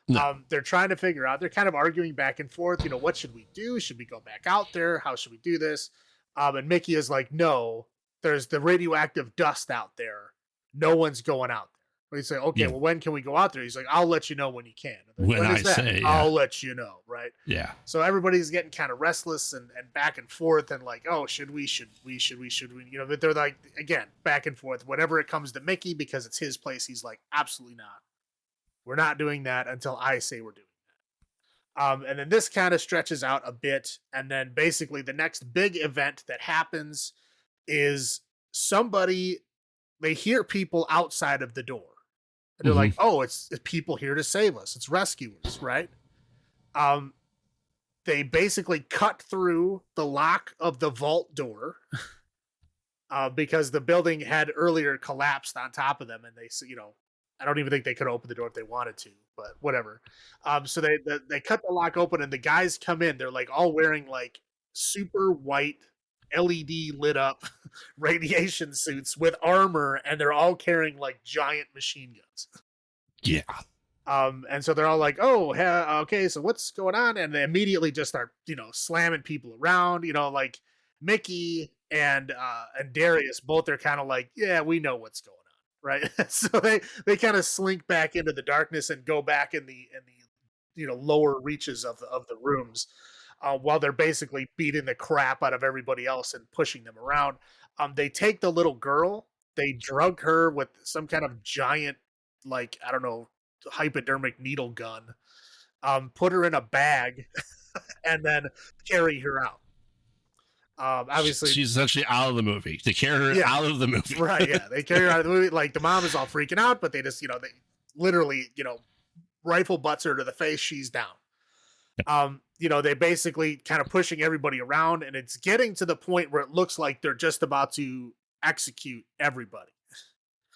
No. They're trying to figure out, they're kind of arguing back and forth. What should we do? Should we go back out there? How should we do this? And Mickey is like, no, there's the radioactive dust out there. No one's going out there. But he's like, okay, well, when can we go out there? He's like, I'll let you know when you can. When I say, I'll let you know. Right. Yeah. So everybody's getting kind of restless and back and forth and like, oh, should we? But they're like, again, back and forth. Whenever it comes to Mickey, because it's his place, he's like, absolutely not. We're not doing that until I say we're doing that. And then this kind of stretches out a bit. And then basically the next big event that happens is they hear people outside of the door. And they're like, oh, it's people here to save us. It's rescuers, right? They basically cut through the lock of the vault door because the building had earlier collapsed on top of them. And they, I don't even think they could open the door if they wanted to, but whatever. So they cut the lock open and the guys come in. They're like all wearing like super white LED lit up radiation suits with armor, and they're all carrying like giant machine guns. Yeah. And so they're all like, oh, okay, so what's going on? And they immediately just start, slamming people around, like Mickey and Darius both are kind of like, yeah, we know what's going on. Right. So they kind of slink back into the darkness and go back in the lower reaches of the rooms while they're basically beating the crap out of everybody else and pushing them around. They take the little girl, they drug her with some kind of giant, like, I don't know, hypodermic needle gun, put her in a bag and then carry her out. Obviously, she's essentially out of the movie. They carry her out of the movie. Right, yeah. They carry her out of the movie. Like, the mom is all freaking out, but they just, they literally, rifle butts her to the face. She's down. They basically kind of pushing everybody around, and it's getting to the point where it looks like they're just about to execute everybody.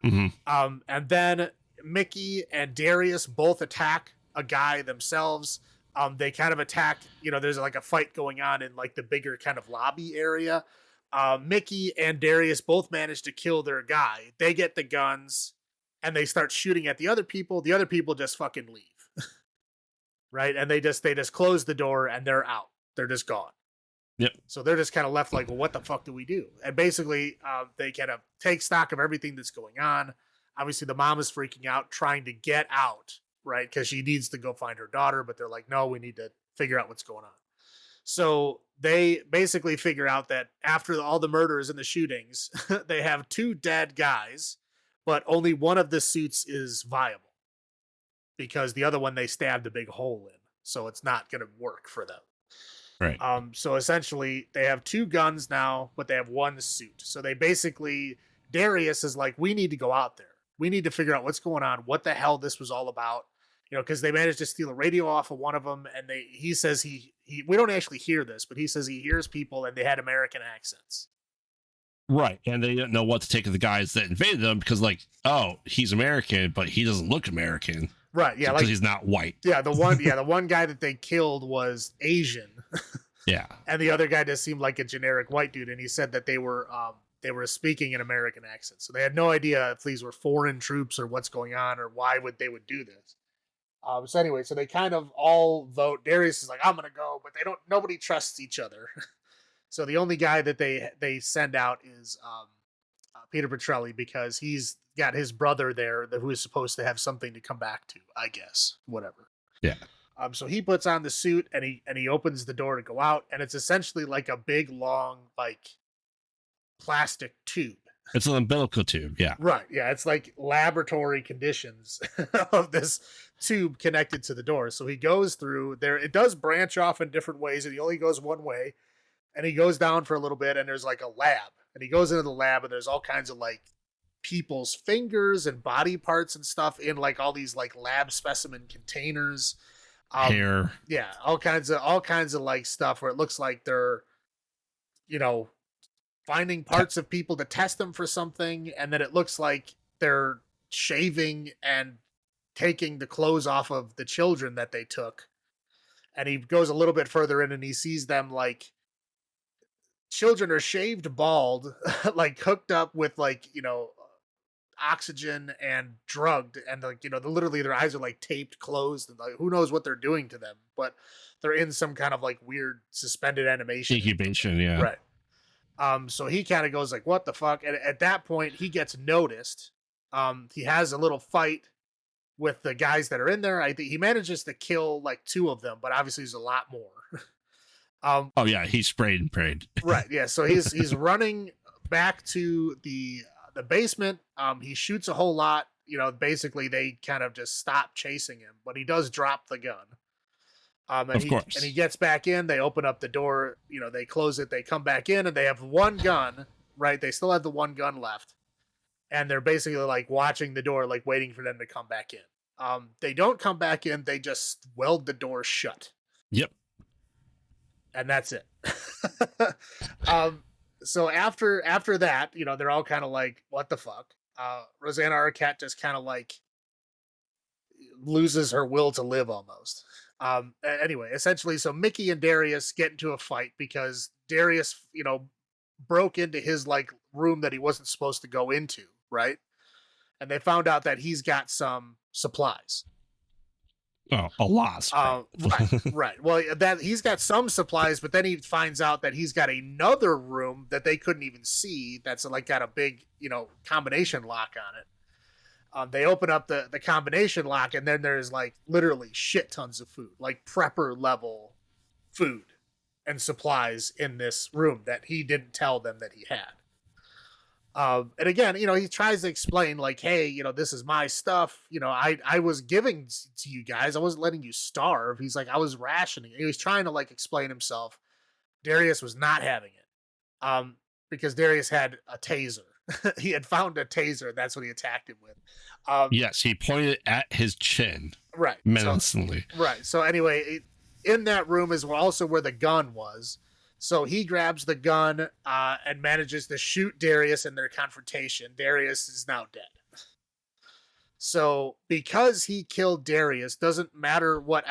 Mm-hmm. And then Mickey and Darius both attack a guy themselves. They kind of attack, there's like a fight going on in like the bigger kind of lobby area. Mickey and Darius both manage to kill their guy. They get the guns and they start shooting at the other people. The other people just fucking leave. Right. And they just close the door and they're out. They're just gone. Yep. So they're just kind of left like, well, what the fuck do we do? And basically, they kind of take stock of everything that's going on. Obviously, the mom is freaking out, trying to get out, right? Because she needs to go find her daughter, but they're like, no, we need to figure out what's going on. So they basically figure out that after all the murders and the shootings, they have 2 dead guys, but only one of the suits is viable because the other one they stabbed a big hole in. So it's not going to work for them. Right. So essentially they have 2 guns now, but they have 1 suit. So they basically, Darius is like, we need to go out there. We need to figure out what's going on, what the hell this was all about. Because they managed to steal a radio off of one of them, and he says we don't actually hear this, but he says he hears people and they had American accents. Right, and they didn't know what to take of the guys that invaded them because, like, oh, he's American, but he doesn't look American. Right, yeah, because he's not white. Yeah, the one guy that they killed was Asian. Yeah, and the other guy just seemed like a generic white dude, and he said that they were speaking in American accents, so they had no idea if these were foreign troops or what's going on or why they would do this. So anyway, so they kind of all vote. Darius is like, I'm gonna go, but nobody trusts each other. So the only guy that they send out is Peter Petrelli, because he's got his brother there who is supposed to have something to come back to, I guess, whatever. Yeah. So he puts on the suit and he opens the door to go out, and it's essentially like a big long like plastic tube. It's an umbilical tube, yeah. Right, yeah. It's like laboratory conditions of this tube connected to the door. So he goes through there. It does branch off in different ways, and he only goes one way. And he goes down for a little bit, and there's like a lab. And he goes into the lab, and there's all kinds of like people's fingers and body parts and stuff in like all these like lab specimen containers. Hair. Yeah, all kinds of like stuff where it looks like they're, finding parts of people to test them for something, and then it looks like they're shaving and taking the clothes off of the children that they took. And he goes a little bit further in and he sees them like children are shaved bald, like hooked up with like, oxygen and drugged, and like, literally their eyes are like taped closed, and like who knows what they're doing to them, but they're in some kind of like weird suspended animation. Incubation, yeah. Right. So he kind of goes like, what the fuck? And at that point he gets noticed. He has a little fight with the guys that are in there. I think he manages to kill like 2 of them, but obviously there's a lot more. Oh yeah, he sprayed and prayed. Right, yeah. So he's running back to the basement. He shoots a whole lot. Basically they kind of just stop chasing him, but he does drop the gun. Of course. And he gets back in. They open up the door. They close it. They come back in, and they have 1 gun. Right, they still have the 1 gun left, and they're basically like watching the door, like waiting for them to come back in. They don't come back in. They just weld the door shut. Yep. And that's it. So after that, they're all kind of like, what the fuck? Rosanna Arquette just kind of like loses her will to live almost. Anyway, essentially, so Mickey and Darius get into a fight because Darius, broke into his like room that he wasn't supposed to go into, right? And they found out that he's got some supplies. Oh, a lot. Right. Well, that he's got some supplies, but then he finds out that he's got another room that they couldn't even see. That's like got a big, combination lock on it. They open up the combination lock, and then there's like literally shit tons of food, like prepper level food and supplies in this room that he didn't tell them that he had. And again, he tries to explain like, hey, this is my stuff. I was giving to you guys. I wasn't letting you starve. He's like, I was rationing. He was trying to like explain himself. Darius was not having it. Because Darius had a taser. He had found a taser. That's what he attacked him with. Yes, he pointed at his chin. Right. Menacingly. Right. So anyway, in that room is also where the gun was. So he grabs the gun and manages to shoot Darius in their confrontation. Darius is now dead. So because he killed Darius, doesn't matter what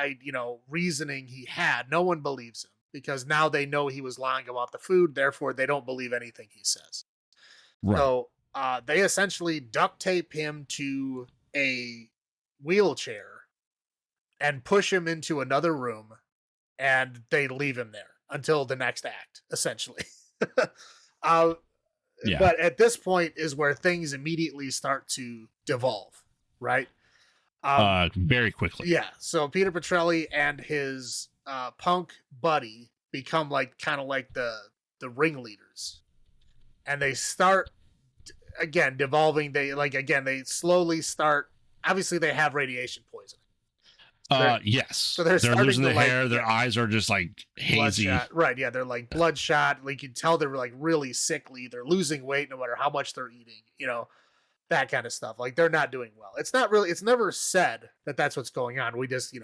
reasoning he had, no one believes him because now they know he was lying about the food. Therefore, they don't believe anything he says. Right. So they essentially duct tape him to a wheelchair and push him into another room, and they leave him there until the next act, essentially. Yeah. But at this point is where things immediately start to devolve, right? Very quickly. Yeah. So Peter Petrelli and his punk buddy become kind of like the ringleaders, and they start again devolving. They slowly start. Obviously, they have radiation poisoning. Yes. So they're losing their hair. Their yeah, eyes are just like hazy. Bloodshot. Right. Yeah. They're like bloodshot. Like you can tell they're like really sickly. They're losing weight no matter how much they're eating, that kind of stuff. Like they're not doing well. It's not really, it's never said that that's what's going on. We just,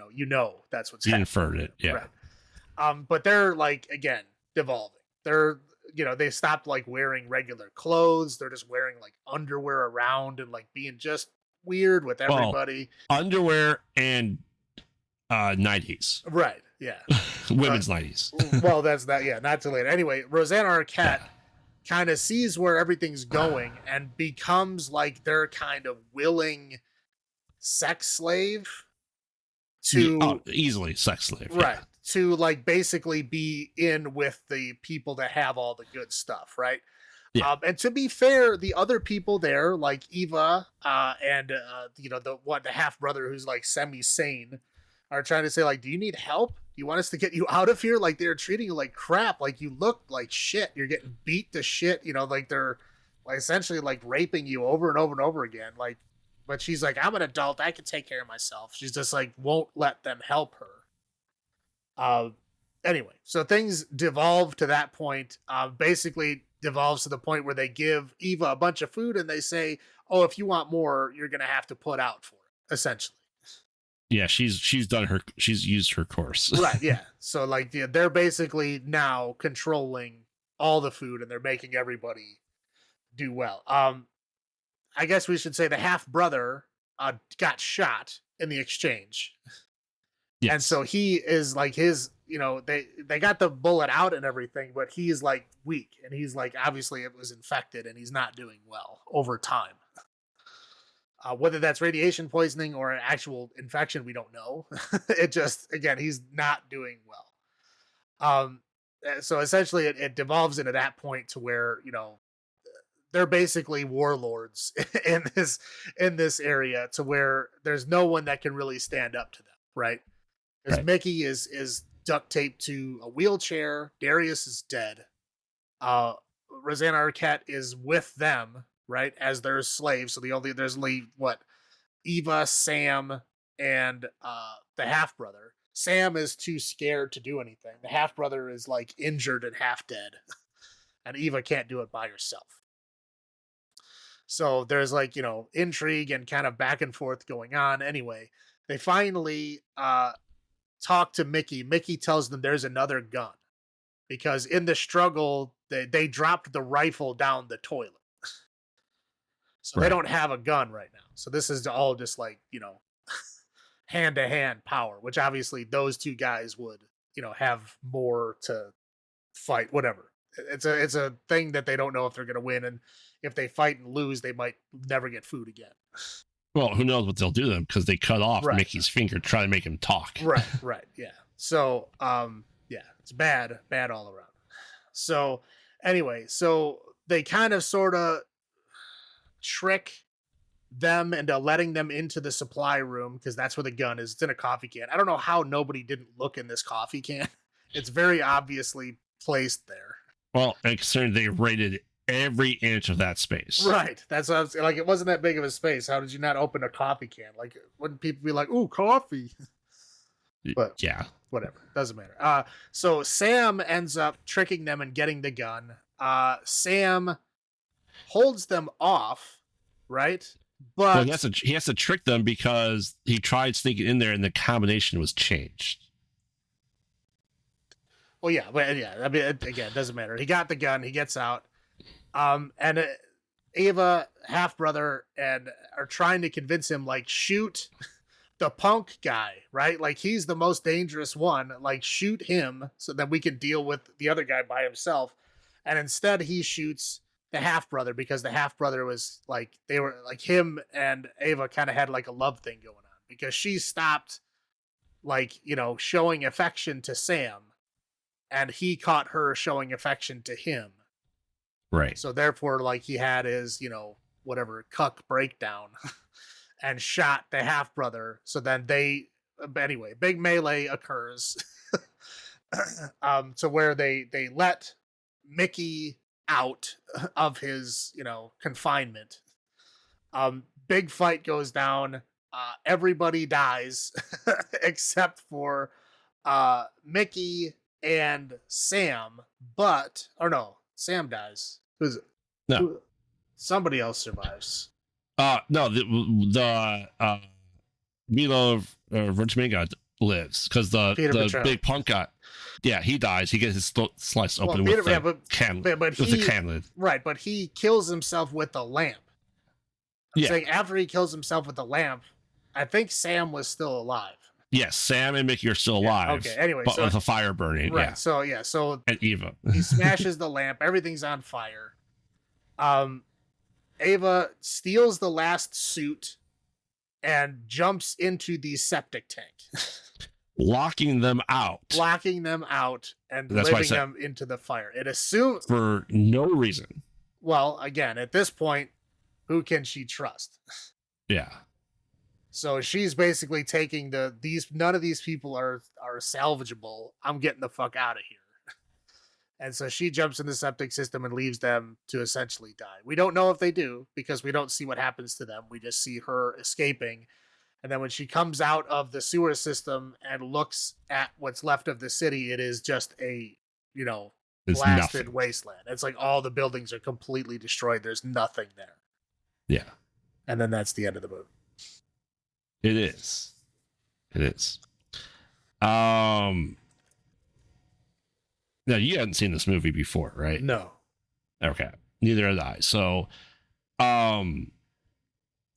that's what's happening. Inferred it. Yeah. Right. But they're again, devolving. They're, they stopped wearing regular clothes. They're just wearing underwear around and being just weird with everybody. Underwear and 90s. Right. Yeah. Women's 90s. Well, that's not, not too late. Anyway, Rosanna Arquette kind of sees where everything's going and becomes their kind of willing sex slave to easily sex slave. Right. To basically be in with the people that have all the good stuff. Right. Yeah. And to be fair, the other people there, like Eva, and the half brother who's semi-sane, are trying to say do you need help? Do you want us to get you out of here? They're treating you like crap. You look like shit. You're getting beat to shit. They're essentially raping you over and over and over again. But she's I'm an adult. I can take care of myself. She's just won't let them help her. Anyway, so things devolve to that point. Basically devolves to the point where they give Eva a bunch of food and they say, oh, if you want more, you're going to have to put out for it, essentially. Yeah, she's used her course. Right, yeah. So they're basically now controlling all the food and they're making everybody do well. I guess we should say the half brother got shot in the exchange. Yes. And so he is his, they got the bullet out and everything, but he's weak and he's obviously it was infected and he's not doing well over time. Whether that's radiation poisoning or an actual infection, we don't know. It just, again, he's not doing well. So essentially it devolves into that point to where, they're basically warlords in this area to where there's no one that can really stand up to them. Right. Because right. Mickey is duct taped to a wheelchair. Darius is dead. Rosanna Arquette is with them, right, as their slave. So there's only Eva, Sam, and the half brother. Sam is too scared to do anything. The half brother is injured and half dead, and Eva can't do it by herself. So there's intrigue and kind of back and forth going on. Anyway, they finally talk to Mickey. Mickey tells them there's another gun because in the struggle they dropped the rifle down the toilet. So right. They don't have a gun right now. So this is all just hand-to-hand power, which obviously those two guys would, have more to fight, whatever. It's a thing that they don't know if they're going to win. And if they fight and lose, they might never get food again. Well, who knows what they'll do to them because they cut off right. Mickey's finger trying to make him talk. Right. Yeah. So, it's bad all around. So anyway, they kind of sort of trick them into letting them into the supply room because that's where the gun is. It's in a coffee can. I don't know how nobody didn't look in this coffee can. It's very obviously placed there. Well, considering they raided every inch of that space. Right. That's what I was it wasn't that big of a space. How did you not open a coffee can? Wouldn't people be like, ooh, coffee? But yeah, whatever. Doesn't matter. So Sam ends up tricking them and getting the gun. Sam holds them off, right? Well, But he has to trick them because he tried sneaking in there and the combination was changed. well, yeah, but yeah, I mean, again, it doesn't matter. He got the gun. He gets out. And Ava, half brother, and are trying to convince him, like, shoot the punk guy, right? Like, he's the most dangerous one. Like, shoot him so that we can deal with the other guy by himself. And instead, he shoots the half brother because the half brother was like, they were like, him and Ava kind of had like a love thing going on because she stopped, like, showing affection to Sam, and he caught her showing affection to him. Right. So therefore, like, he had his, whatever, cuck breakdown and shot the half brother. So then anyway, big melee occurs. To where they let Mickey out of his, confinement. Big fight goes down. Everybody dies except for Mickey and Sam. Sam dies. Who's it? No. Somebody else survives. No, the Milo Ventimiglia lives because the big punk guy. Yeah, he dies. He gets his throat sliced open with the can. Right, but he kills himself with the lamp. I'm saying after he kills himself with the lamp, I think Sam was still alive. Yes, Sam and Mickey are still alive. Okay, anyway. But with a fire burning. Right, yeah. So and Eva. He smashes the lamp. Everything's on fire. Ava steals the last suit and jumps into the septic tank. Locking them out and living them into the fire. It assumes for no reason. Well, again, at this point, who can she trust? Yeah. So she's basically taking none of these people are salvageable. I'm getting the fuck out of here. And so she jumps in the septic system and leaves them to essentially die. We don't know if they do because we don't see what happens to them. We just see her escaping. And then when she comes out of the sewer system and looks at what's left of the city, it is just a, blasted wasteland. It's like all the buildings are completely destroyed. There's nothing there. Yeah. And then that's the end of the movie. It is. Now you hadn't seen this movie before, right? No. Okay. Neither had I. So,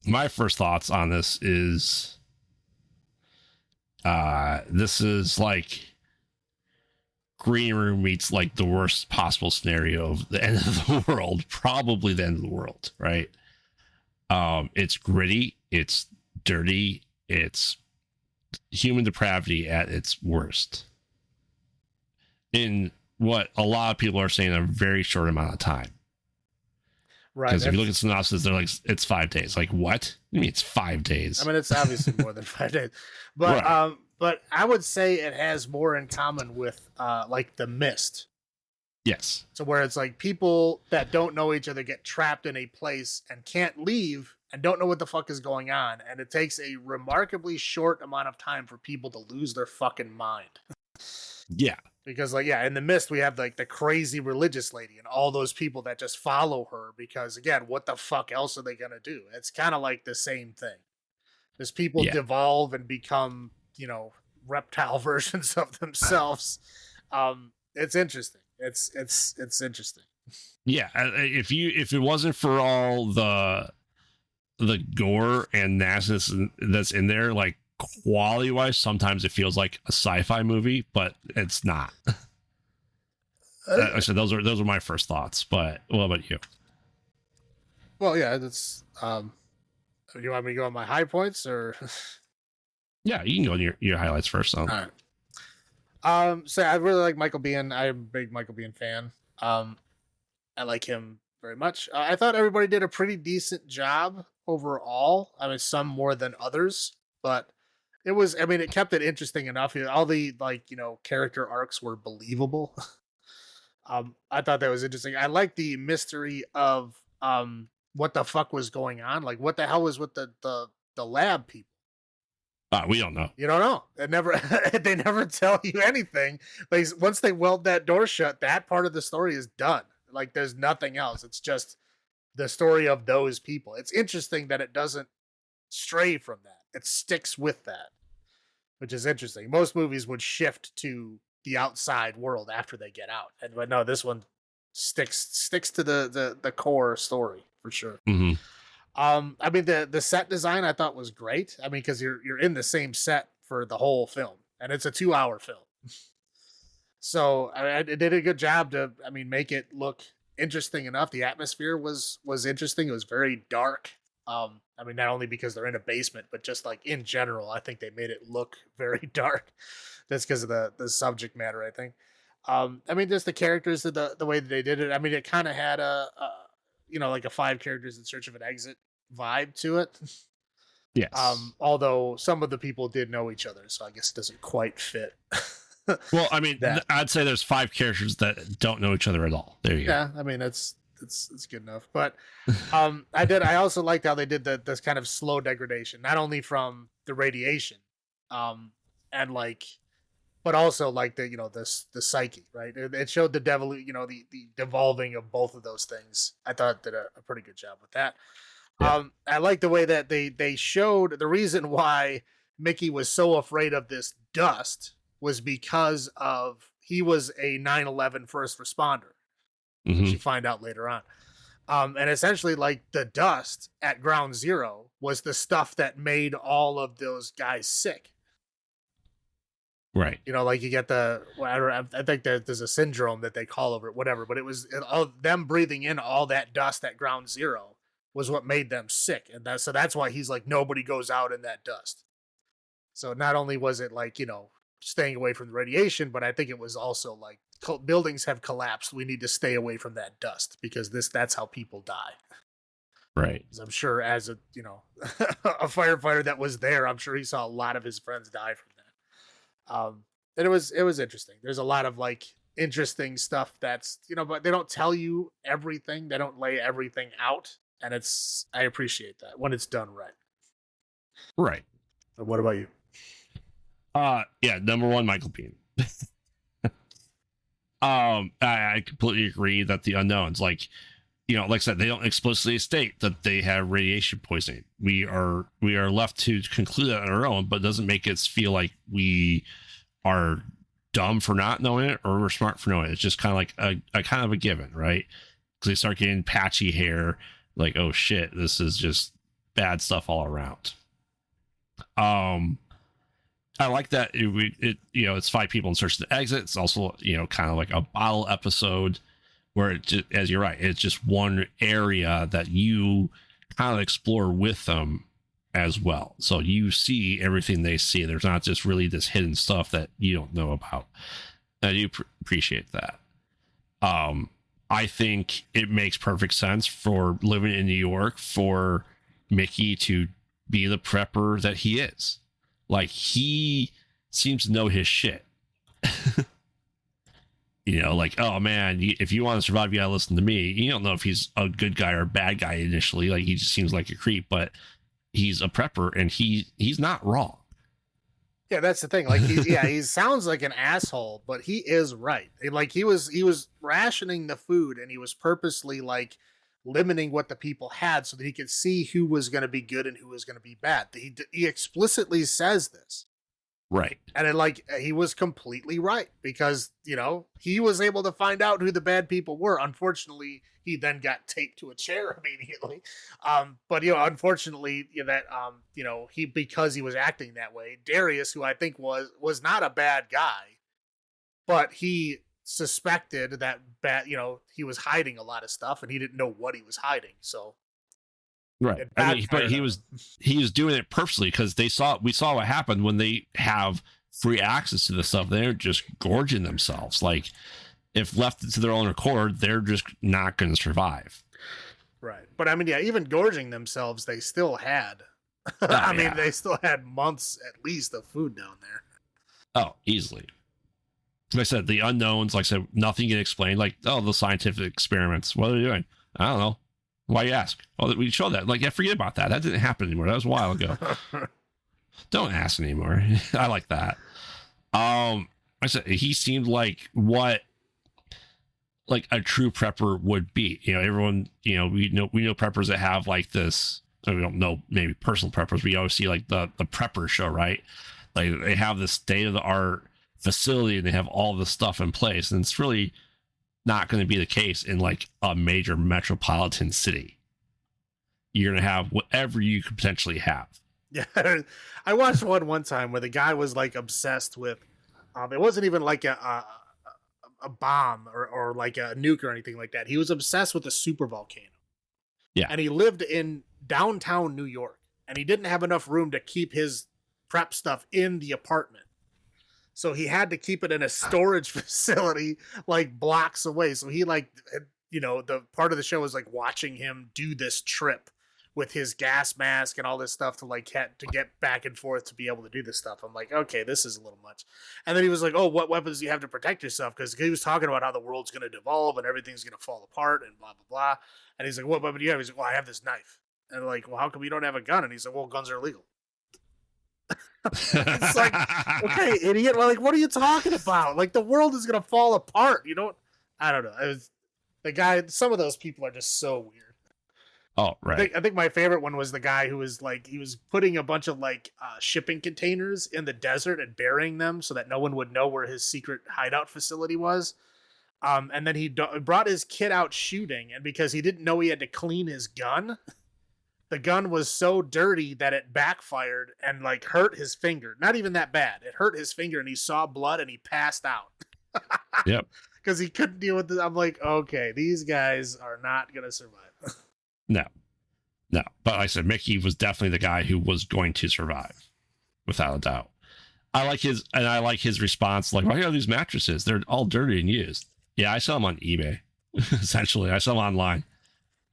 my first thoughts on this is this is like Green Room meets like the worst possible scenario of the end of the world, probably the end of the world, right? It's gritty, it's dirty, it's human depravity at its worst in what a lot of people are saying in a very short amount of time. Right. Because if you look at synopsis, they're like, it's 5 days. Like, what? You mean it's 5 days? I mean, it's obviously more than 5 days. But right. But I would say it has more in common with like The Mist. Yes. So where it's like people that don't know each other get trapped in a place and can't leave and don't know what the fuck is going on. And it takes a remarkably short amount of time for people to lose their fucking mind. Yeah. Because in The Mist, we have like the crazy religious lady and all those people that just follow her because, again, what the fuck else are they going to do? It's kind of like the same thing. As people devolve and become, reptile versions of themselves. It's interesting. It's interesting. Yeah. If it wasn't for all the gore and nastiness that's in there, like, quality wise, sometimes it feels like a sci-fi movie, but it's not. I said those are my first thoughts, but what about you? Well, yeah, that's you want me to go on my high points or yeah, you can go on your highlights first. All right. So I really like Michael Biehn. I'm a big Michael Biehn fan. I like him very much. I thought everybody did a pretty decent job overall. I mean, some more than others, but it kept it interesting enough. All the character arcs were believable. I thought that was interesting. I like the mystery of what the fuck was going on. Like, what the hell was with the lab people? We don't know. You don't know. They never tell you anything. Like, once they weld that door shut, that part of the story is done. Like there's nothing else. It's just the story of those people. It's interesting that it doesn't stray from that. It sticks with that, which is interesting. Most movies would shift to the outside world after they get out, but no, this one sticks to the core story for sure. Mm-hmm. I mean the set design I thought was great. I mean, because you're in the same set for the whole film, and it's a 2-hour film, so I did a good job to make it look interesting enough. The atmosphere was interesting. It was very dark. I mean, not only because they're in a basement, but just like in general, I think they made it look very dark. That's because of the subject matter, I think. I mean, just the characters, the way that they did it. I mean, it kind of had a like a 5 characters in search of an exit vibe to it. Yes. Although some of the people did know each other, so I guess it doesn't quite fit. Well, I mean, I'd say there's 5 characters that don't know each other at all. There you go. Yeah, I mean, it's good enough. But I also liked how they did this kind of slow degradation, not only from the radiation, and like, but also like the psyche, right? It showed the devil, the devolving of both of those things. I thought did a pretty good job with that. Yeah. I like the way that they showed the reason why Mickey was so afraid of this dust was because of he was a 9/11 first responder. Mm-hmm. Which you find out later on. And essentially, like, the dust at Ground Zero was the stuff that made all of those guys sick. Right. Like you get I think that there's a syndrome that they call over it, whatever. But it was them breathing in all that dust at Ground Zero was what made them sick. And that's why he's like, nobody goes out in that dust. So not only was it like, staying away from the radiation, but I think it was also like buildings have collapsed. We need to stay away from that dust because that's how people die. Right. I'm sure as a, a firefighter that was there, I'm sure he saw a lot of his friends die from that. And it was interesting. There's a lot of like interesting stuff that's, but they don't tell you everything. They don't lay everything out. And I appreciate that when it's done right. Right. But what about you? Yeah, number 1, Michael Biehn. I completely agree that the unknowns, like like I said, they don't explicitly state that they have radiation poisoning. We are left to conclude that on our own, but it doesn't make us feel like we are dumb for not knowing it or we're smart for knowing it. It's just kind of like a kind of a given, right? Because they start getting patchy hair, like, oh shit, this is just bad stuff all around. I like that it's 5 people in search of the exit. It's also, kind of like a bottle episode where it just, as you're right, it's just one area that you kind of explore with them as well. So you see everything they see. There's not just really this hidden stuff that you don't know about. I do appreciate that. I think it makes perfect sense for living in New York for Mickey to be the prepper that he is. Like, he seems to know his shit. Like, oh man, if you want to survive, you gotta listen to me. You don't know if he's a good guy or a bad guy initially. Like, he just seems like a creep, but he's a prepper and he's not wrong. Yeah, that's the thing. Like, he sounds like an asshole, but he is right. Like, he was rationing the food and he was purposely like limiting what the people had so that he could see who was going to be good and who was going to be bad. He explicitly says this. Right. And he was completely right because, he was able to find out who the bad people were. Unfortunately, he then got taped to a chair immediately. But unfortunately, because he was acting that way, Darius, who I think was not a bad guy, but he suspected that he was hiding a lot of stuff and he didn't know what he was hiding. So right. But he was doing it purposely because we saw what happened when they have free access to this stuff. They're just gorging themselves. Like, if left to their own accord, they're just not going to survive. Right. But even gorging themselves, they still had they still had months at least of food down there. Oh, easily. Like I said, the unknowns, like I said, nothing get explained. Like, oh, the scientific experiments. What are they doing? I don't know. Why you ask? Oh, we showed that. Like, yeah, forget about that. That didn't happen anymore. That was a while ago. Don't ask anymore. I like that. I said he seemed like what like a true prepper would be. You know, everyone, you know, we know preppers that have like this. So we don't know maybe personal preppers. We always see like the prepper show, right? Like they have this state of the art facility and they have all this stuff in place, and it's really not going to be the case in like a major metropolitan city. You're going to have whatever you could potentially have. Yeah, I watched one time where the guy was like obsessed with. It wasn't even like a bomb or like a nuke or anything like that. He was obsessed with a super volcano. Yeah, and he lived in downtown New York, and he didn't have enough room to keep his prep stuff in the apartment. So he had to keep it in a storage facility like blocks away. So he like, you know, the part of the show is like watching him do this trip with his gas mask and all this stuff to like to get back and forth to be able to do this stuff. I'm like, okay, this is a little much. And then he was like, oh, what weapons do you have to protect yourself? Because he was talking about how the world's going to devolve and everything's going to fall apart and blah, blah, blah. And he's like, what weapon do you have? He's like, well, I have this knife. And they're like, well, how come you don't have a gun? And he's like, well, guns are illegal. It's like, okay, idiot. Well, like, what are you talking about? Like, the world is going to fall apart. You don't, I don't know. It was, the guy, some of those people are just so weird. Oh, right. I think my favorite one was the guy who was like, he was putting a bunch of like shipping containers in the desert and burying them so that no one would know where his secret hideout facility was. And then he brought his kid out shooting, and because he didn't know he had to clean his gun, the gun was so dirty that it backfired and like hurt his finger. Not even that bad. It hurt his finger, and he saw blood and he passed out. Yep. Because he couldn't deal with it. I'm like, okay, these guys are not gonna survive. No. But like I said, Mickey was definitely the guy who was going to survive, without a doubt. I like his response. Like, why do you have these mattresses? They're all dirty and used. Yeah, I sell them on eBay. Essentially, I sell them online.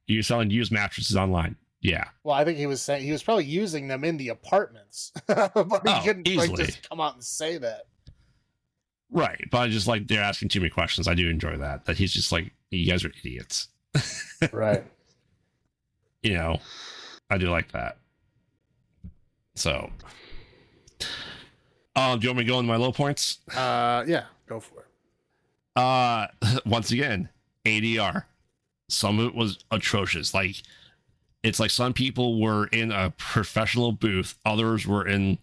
You're selling used mattresses online. Yeah. Well, I think he was saying he was probably using them in the apartments, but he couldn't like just come out and say that. Right, but I just like they're asking too many questions. I do enjoy that. That he's just like, you guys are idiots. Right. You know, I do like that. So, do you want me to go into my low points? Yeah, go for it. Once again, ADR. Some of it was atrocious. Like, it's like some people were in a professional booth, others were in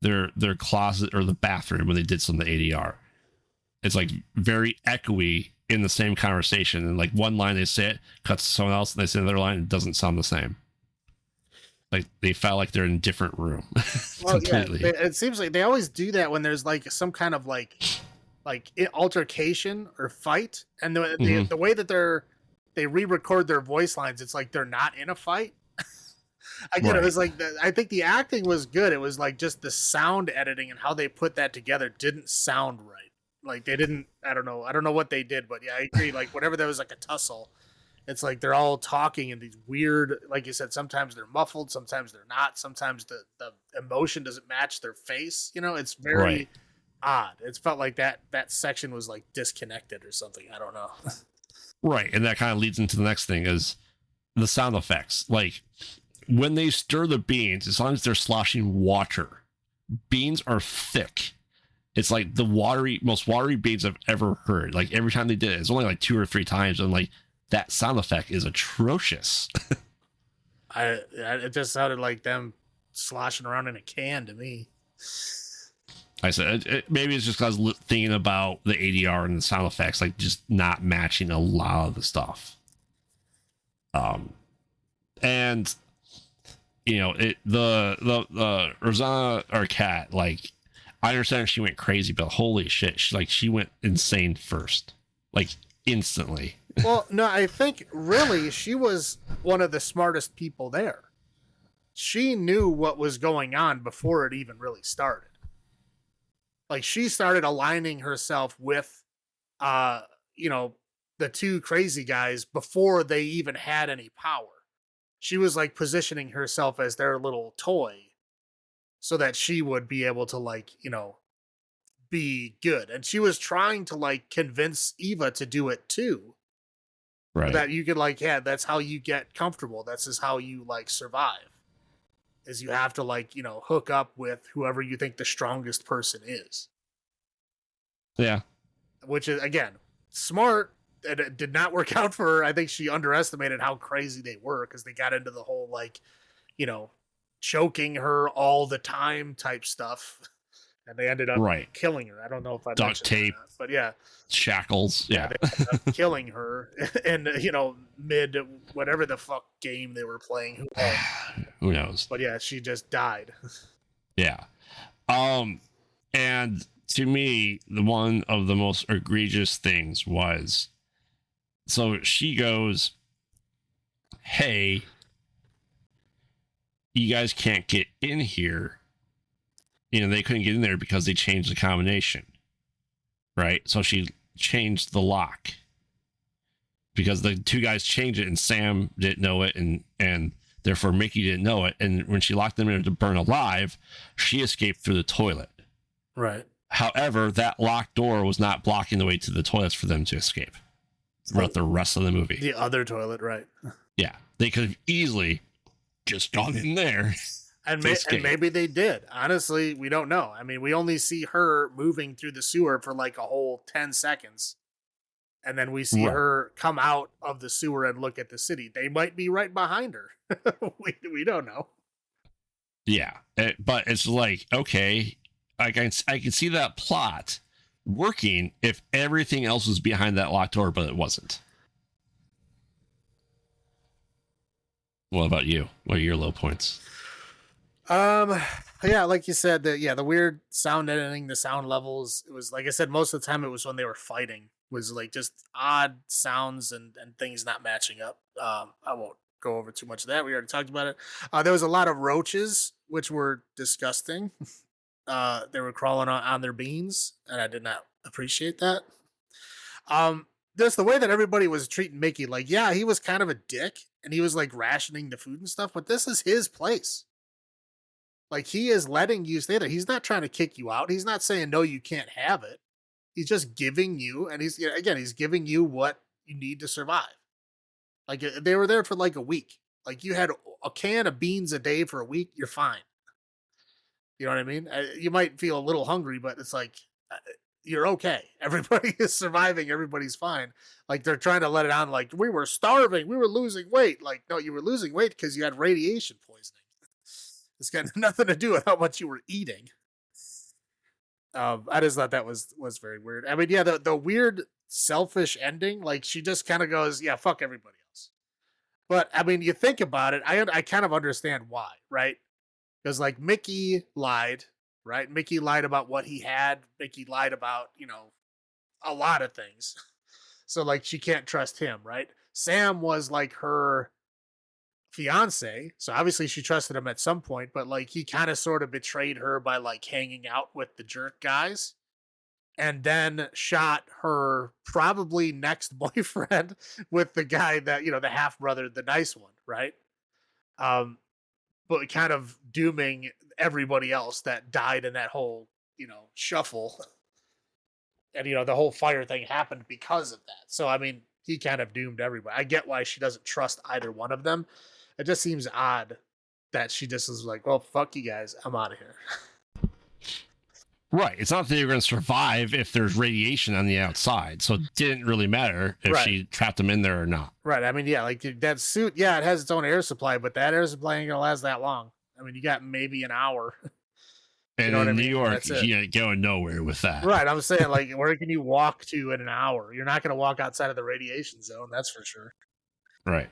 their closet or the bathroom when they did some of the ADR. It's like very echoey in the same conversation, and like one line they say it cuts to someone else and they say another line, it doesn't sound the same. Like they felt like they're in a different room. Well, completely. yeah, it seems like they always do that when there's like some kind of like altercation or fight, and the way that they re-record their voice lines, it's like they're not in a fight. Again, right. It was like I think the acting was good. It was like just the sound editing and how they put that together didn't sound right. Like they didn't, I don't know what they did, but yeah, I agree. Like whenever there was like a tussle, it's like they're all talking in these weird, like you said, sometimes they're muffled, sometimes they're not, sometimes the emotion doesn't match their face. You know, it's very odd. It's felt like that section was like disconnected or something. I don't know. Right, and that kind of leads into the next thing is the sound effects. Like when they stir the beans, as long as they're sloshing water, beans are thick. It's like the most watery beans I've ever heard. Like every time they did it, it's only like 2 or 3 times, and like that sound effect is atrocious. It just sounded like them sloshing around in a can to me. I said maybe it's just because I was thinking about the ADR and the sound effects, like just not matching a lot of the stuff. And you know the Rosanna Arquette, like. I understand she went crazy, but holy shit, she went insane first, like instantly. Well, no, I think really she was one of the smartest people there. She knew what was going on before it even really started. Like she started aligning herself with, the 2 crazy guys before they even had any power. She was like positioning herself as their little toy, so that she would be able to like, be good. And she was trying to like convince Eva to do it too. Right. That you could like, yeah, that's how you get comfortable. That's just how you like survive. Is you have to like, hook up with whoever you think the strongest person is. Yeah. Which is, again, smart. it did not work out for her. I think she underestimated how crazy they were because they got into the whole like, you know, choking her all the time type stuff, and they ended up killing her. I don't know if I duct tape, but yeah, shackles, they ended up killing her, and you know, mid whatever the fuck game they were playing. Who knows? But yeah, she just died. Yeah, and to me, one of the most egregious things was, so she goes, "Hey, you guys can't get in here." You know, they couldn't get in there because they changed the combination, right? So she changed the lock because the two guys changed it, and Sam didn't know it, and therefore Mickey didn't know it. And when she locked them in to burn alive, she escaped through the toilet. Right. However, that locked door was not blocking the way to the toilets for them to escape throughout the rest of the movie. The other toilet, right? Yeah, they could have easily just gone in there. And maybe they did. Honestly, we don't know. I mean, we only see her moving through the sewer for like a whole 10 seconds. And then we see her come out of the sewer and look at the city. They might be right behind her. we don't know. Yeah. But it's like, okay, I can see that plot working if everything else was behind that locked door, but it wasn't. What about you? What are your low points? Yeah, like you said, the weird sound editing, the sound levels, it was like I said, most of the time it was when they were fighting, was like just odd sounds and things not matching up. I won't go over too much of that. We already talked about it. There was a lot of roaches, which were disgusting. They were crawling on their beans, and I did not appreciate that. Just the way that everybody was treating Mickey, like, yeah, he was kind of a dick, and he was like rationing the food and stuff, but this is his place. Like, he is letting you stay there. He's not trying to kick you out. He's not saying, no, you can't have it. He's just giving you, and he's giving you what you need to survive. Like, they were there for like a week. Like, you had a can of beans a day for a week, you're fine. You know what I mean? You might feel a little hungry, but it's like, you're okay. Everybody is surviving. Everybody's fine. Like, they're trying to let it on like, we were starving. We were losing weight. Like, no, you were losing weight because you had radiation poisoning. It's got nothing to do with how much you were eating. I just thought that was very weird. I mean, yeah, the weird selfish ending, like she just kind of goes, yeah, fuck everybody else. But I mean, you think about it, I kind of understand why, right? Because like Mickey lied, right? Mickey lied about what he had. Mickey lied about, you know, a lot of things. So like she can't trust him, right? Sam was like her fiance, so obviously she trusted him at some point, but like he kind of sort of betrayed her by like hanging out with the jerk guys, and then shot her probably next boyfriend with the guy that, you know, the half brother, the nice one, right? But kind of dooming everybody else that died in that whole, you know, shuffle. And, you know, the whole fire thing happened because of that. So, I mean, he kind of doomed everybody. I get why she doesn't trust either one of them. It just seems odd that she just is like, well, fuck you guys. I'm out of here. Right. It's not that you're going to survive if there's radiation on the outside. So it didn't really matter if she trapped them in there or not. Right. I mean, yeah, like that suit, yeah, it has its own air supply, but that air supply ain't going to last that long. I mean, you got maybe an hour. And in New York, you ain't going nowhere with that. Right. I'm saying, like, where can you walk to in an hour? You're not going to walk outside of the radiation zone. That's for sure. Right.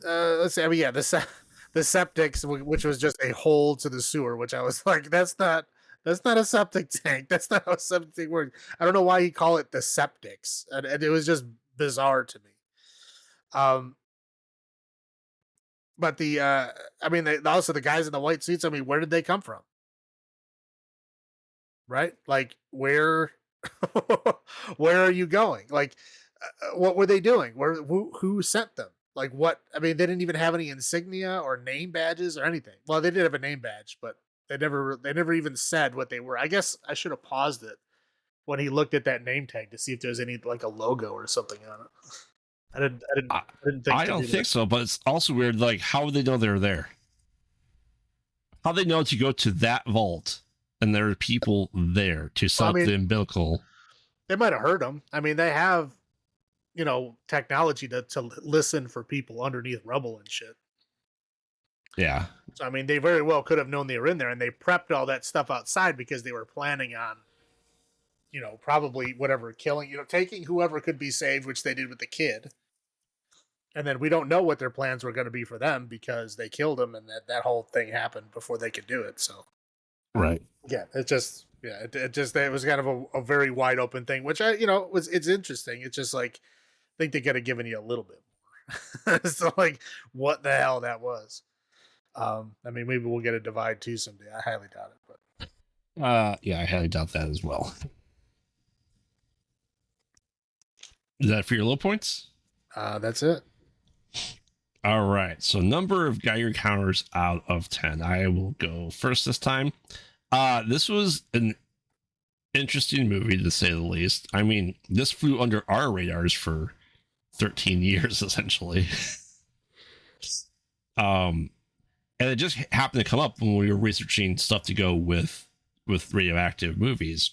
Let's see. I mean, yeah, the septics, which was just a hole to the sewer, which I was like, that's not a septic tank. That's not how a septic tank works. I don't know why he called it the septics, and it was just bizarre to me. But I mean, also the guys in the white suits. I mean, where did they come from? Right? Like, where are you going? Like, what were they doing? Who sent them? Like, what? I mean, they didn't even have any insignia or name badges or anything. Well, they did have a name badge, but they never even said what they were. I guess I should have paused it when he looked at that name tag to see if there's any like a logo or something on it. I didn't think. I don't think so, but it's also weird. Like, how would they know they were there? How they know to go to that vault and there are people there to set up the umbilical. They might have heard them. I mean, they have, technology to listen for people underneath rubble and shit. Yeah. So, I mean, they very well could have known they were in there, and they prepped all that stuff outside because they were planning on, probably whatever, killing, taking whoever could be saved, which they did with the kid. And then we don't know what their plans were going to be for them because they killed him, and that whole thing happened before they could do it. So, right. Yeah, it was kind of a very wide open thing, which it's interesting. It's just like, I think they could have given you a little bit more. So like, what the hell that was. I mean, maybe we'll get a Divide 2 someday. I highly doubt it, but yeah, I highly doubt that as well. Is that for your low points? That's it. All right. So number of Geiger counters out of 10. I will go first this time. This was an interesting movie to say the least. I mean, this flew under our radars for 13 years essentially. And it just happened to come up when we were researching stuff to go with radioactive movies.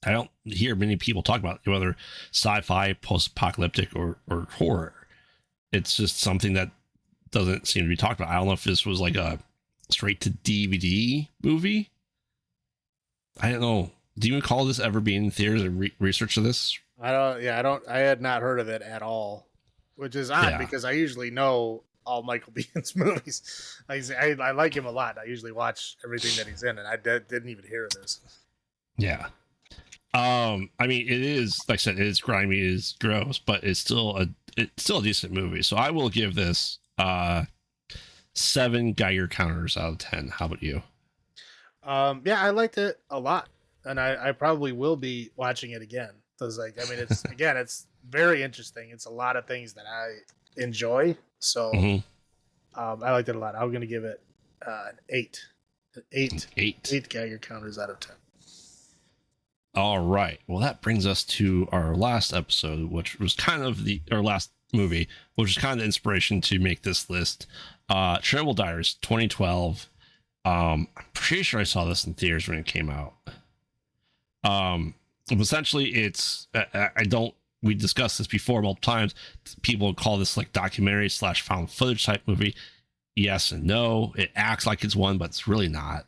I don't hear many people talk about it, whether sci-fi, post-apocalyptic, or horror. It's just something that doesn't seem to be talked about. I don't know if this was like a straight to DVD movie. I don't know. Do you recall this ever being in theaters and research of this? I had not heard of it at all, which is odd because I usually know all Michael Bihn's movies. I like him a lot. I usually watch everything that he's in, and I didn't even hear of this. Yeah. I mean, it is, like I said, it is grimy, it is gross, but it's still a decent movie. So I will give this 7 Geiger counters out of 10. How about you? Yeah, I liked it a lot, and I probably will be watching it again. Because, it's very interesting. It's a lot of things that I enjoy. So I liked it a lot. I'm going to give it an 8. 8 Geiger counters out of 10. All right. Well, that brings us to our last episode, which was kind of our last movie, which was kind of the inspiration to make this list. Chernobyl Diaries, 2012. I'm pretty sure I saw this in theaters when it came out. Essentially, it's we discussed this before multiple times. People call this like documentary / found footage type movie. Yes and no. It acts like it's one, but it's really not.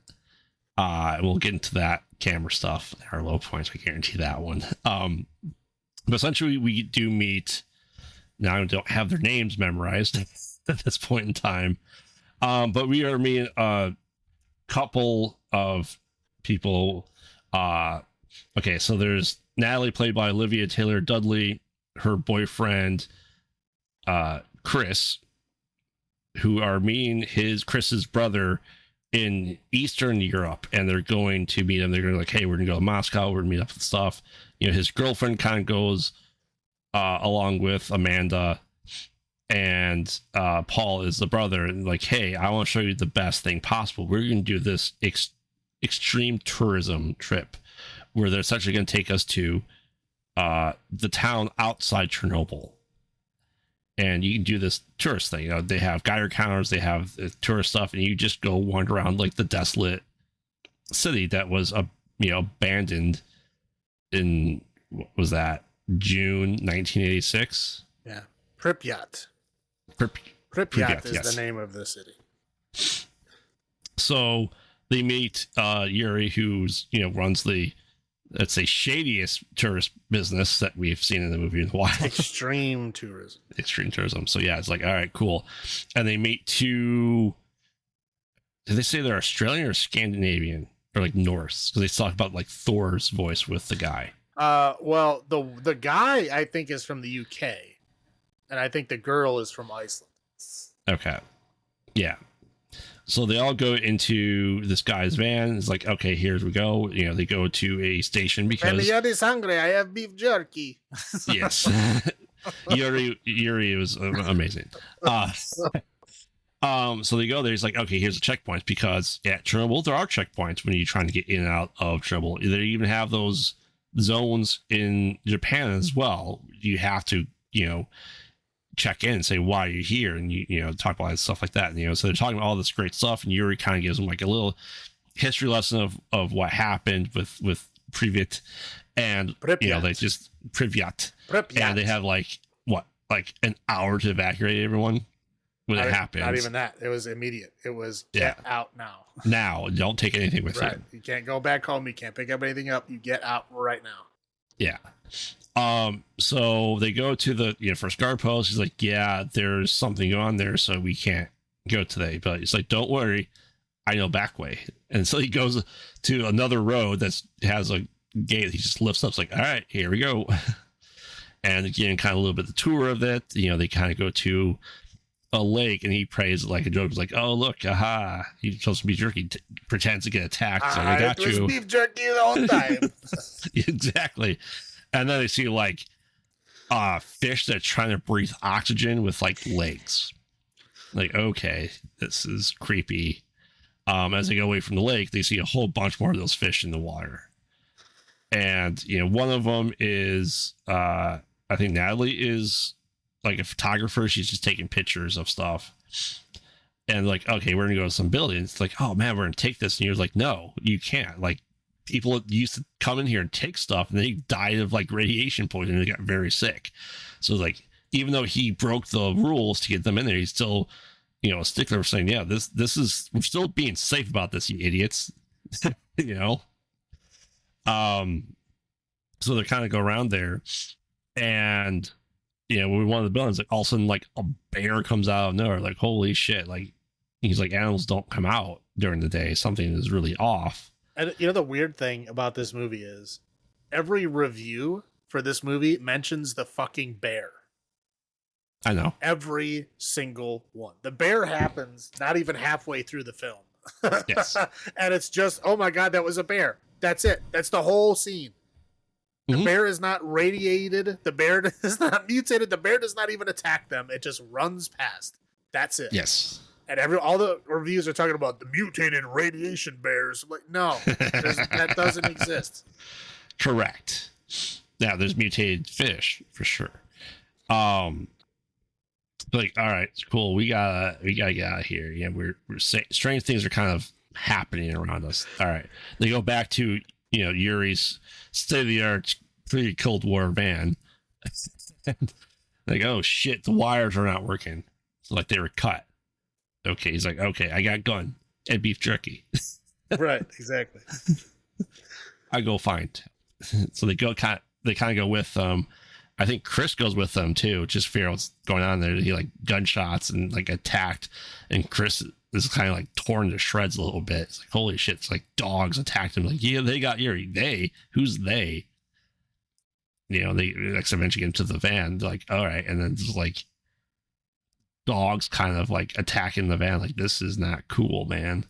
And we'll get into that camera stuff. Our low points, I guarantee that one. But essentially, we do meet. Now I don't have their names memorized at this point in time, but we are meeting a couple of people. Okay, so there's Natalie, played by Olivia Taylor Dudley, her boyfriend Chris, who are meeting Chris's brother in Eastern Europe, and they're going to meet him. They're going to like, hey, we're going to go to Moscow. We're going to meet up with stuff. His girlfriend kind of goes along with Amanda, and Paul is the brother. And like, hey, I want to show you the best thing possible. We're going to do this extreme tourism trip where they're essentially going to take us to the town outside Chernobyl. And you can do this tourist thing. They have Geiger counters, they have tourist stuff, and you just go wander around like the desolate city that was abandoned in, what was that, June 1986? Yeah, Pripyat. Pripyat is the name of the city. So they meet Yuri, who's runs the, let's say, shadiest tourist business that we've seen in the movie in a while. Extreme tourism. So yeah, it's like, all right, cool. And they meet two, did they say they're Australian or Scandinavian or like Norse? Because they talk about like Thor's voice with the guy. Well, the guy I think is from the UK, and I think the girl is from Iceland. Okay. Yeah. So they all go into this guy's van. It's like, okay, here we go. They go to a station because When is hungry, I have beef jerky. Yes. Yuri was amazing. So they go there. He's like, okay, here's the checkpoints, because at Chernobyl there are checkpoints when you're trying to get in and out of Chernobyl. They even have those zones in Japan as well. You have to, check in and say why you're here, and you talk about stuff like that. And, so they're talking about all this great stuff, and Yuri kind of gives them like a little history lesson of what happened with Pripyat, and Pripyat. they just Pripyat, Pripyat. and they have like an hour to evacuate everyone when it happens. Not even that. It was immediate. It was get out now. Now, don't take anything with you. You can't go back home. You can't pick up anything up. You get out right now. Yeah. So they go to the first guard post. He's like, yeah, there's something on there, so we can't go today. But he's like, don't worry, I know back way. And so he goes to another road that has a gate. He just lifts up. It's like, all right, here we go. And again, kind of a little bit of the tour of it. They kind of go to a lake, and he prays like a joke. He's like, oh, look, aha, he's supposed to be jerky. Pretends to get attacked. So they got it was beef jerky the whole time. Exactly. And then they see like fish that are trying to breathe oxygen with like legs. Like, okay, this is creepy. As they go away from the lake, they see a whole bunch more of those fish in the water. And, one of them is, I think Natalie is like a photographer. She's just taking pictures of stuff. And like, okay, we're going to go to some building. It's like, oh man, we're going to take this. And you're like, no, you can't. Like, people used to come in here and take stuff, and they died of like radiation poisoning. They got very sick. So like, even though he broke the rules to get them in there, he's still, a stickler for saying, yeah, this is, we're still being safe about this, you idiots. So they kind of go around there, and when one of the buildings, like all of a sudden, like a bear comes out of nowhere. Like, holy shit! Like, he's like, animals don't come out during the day. Something is really off. And the weird thing about this movie is every review for this movie mentions the fucking bear. I know. Every single one. The bear happens not even halfway through the film. Yes. And it's just, oh my God, that was a bear. That's it. That's the whole scene. The bear is not radiated. The bear is not mutated. The bear does not even attack them. It just runs past. That's it. Yes. And all the reviews are talking about the mutated radiation bears. Like, no, that doesn't exist. Correct. Now there's mutated fish for sure. Like, all right, cool. We gotta get out of here. Yeah, we're strange things are kind of happening around us. All right, they go back to Yuri's state of the art pretty Cold War van. Like, oh shit, the wires are not working. So like they were cut. Okay, he's like, okay, I got gun and beef jerky. Right, exactly. I go find. So they kind of go with I think Chris goes with them too, just figure out what's going on there. He like gunshots and like attacked, and Chris is kind of like torn to shreds a little bit. It's like, holy shit, it's like dogs attacked him. Like, yeah, they got Yuri. They? Who's they? They eventually get into the van. They're like, all right, and then just like dogs kind of like attacking the van. Like, this is not cool, man.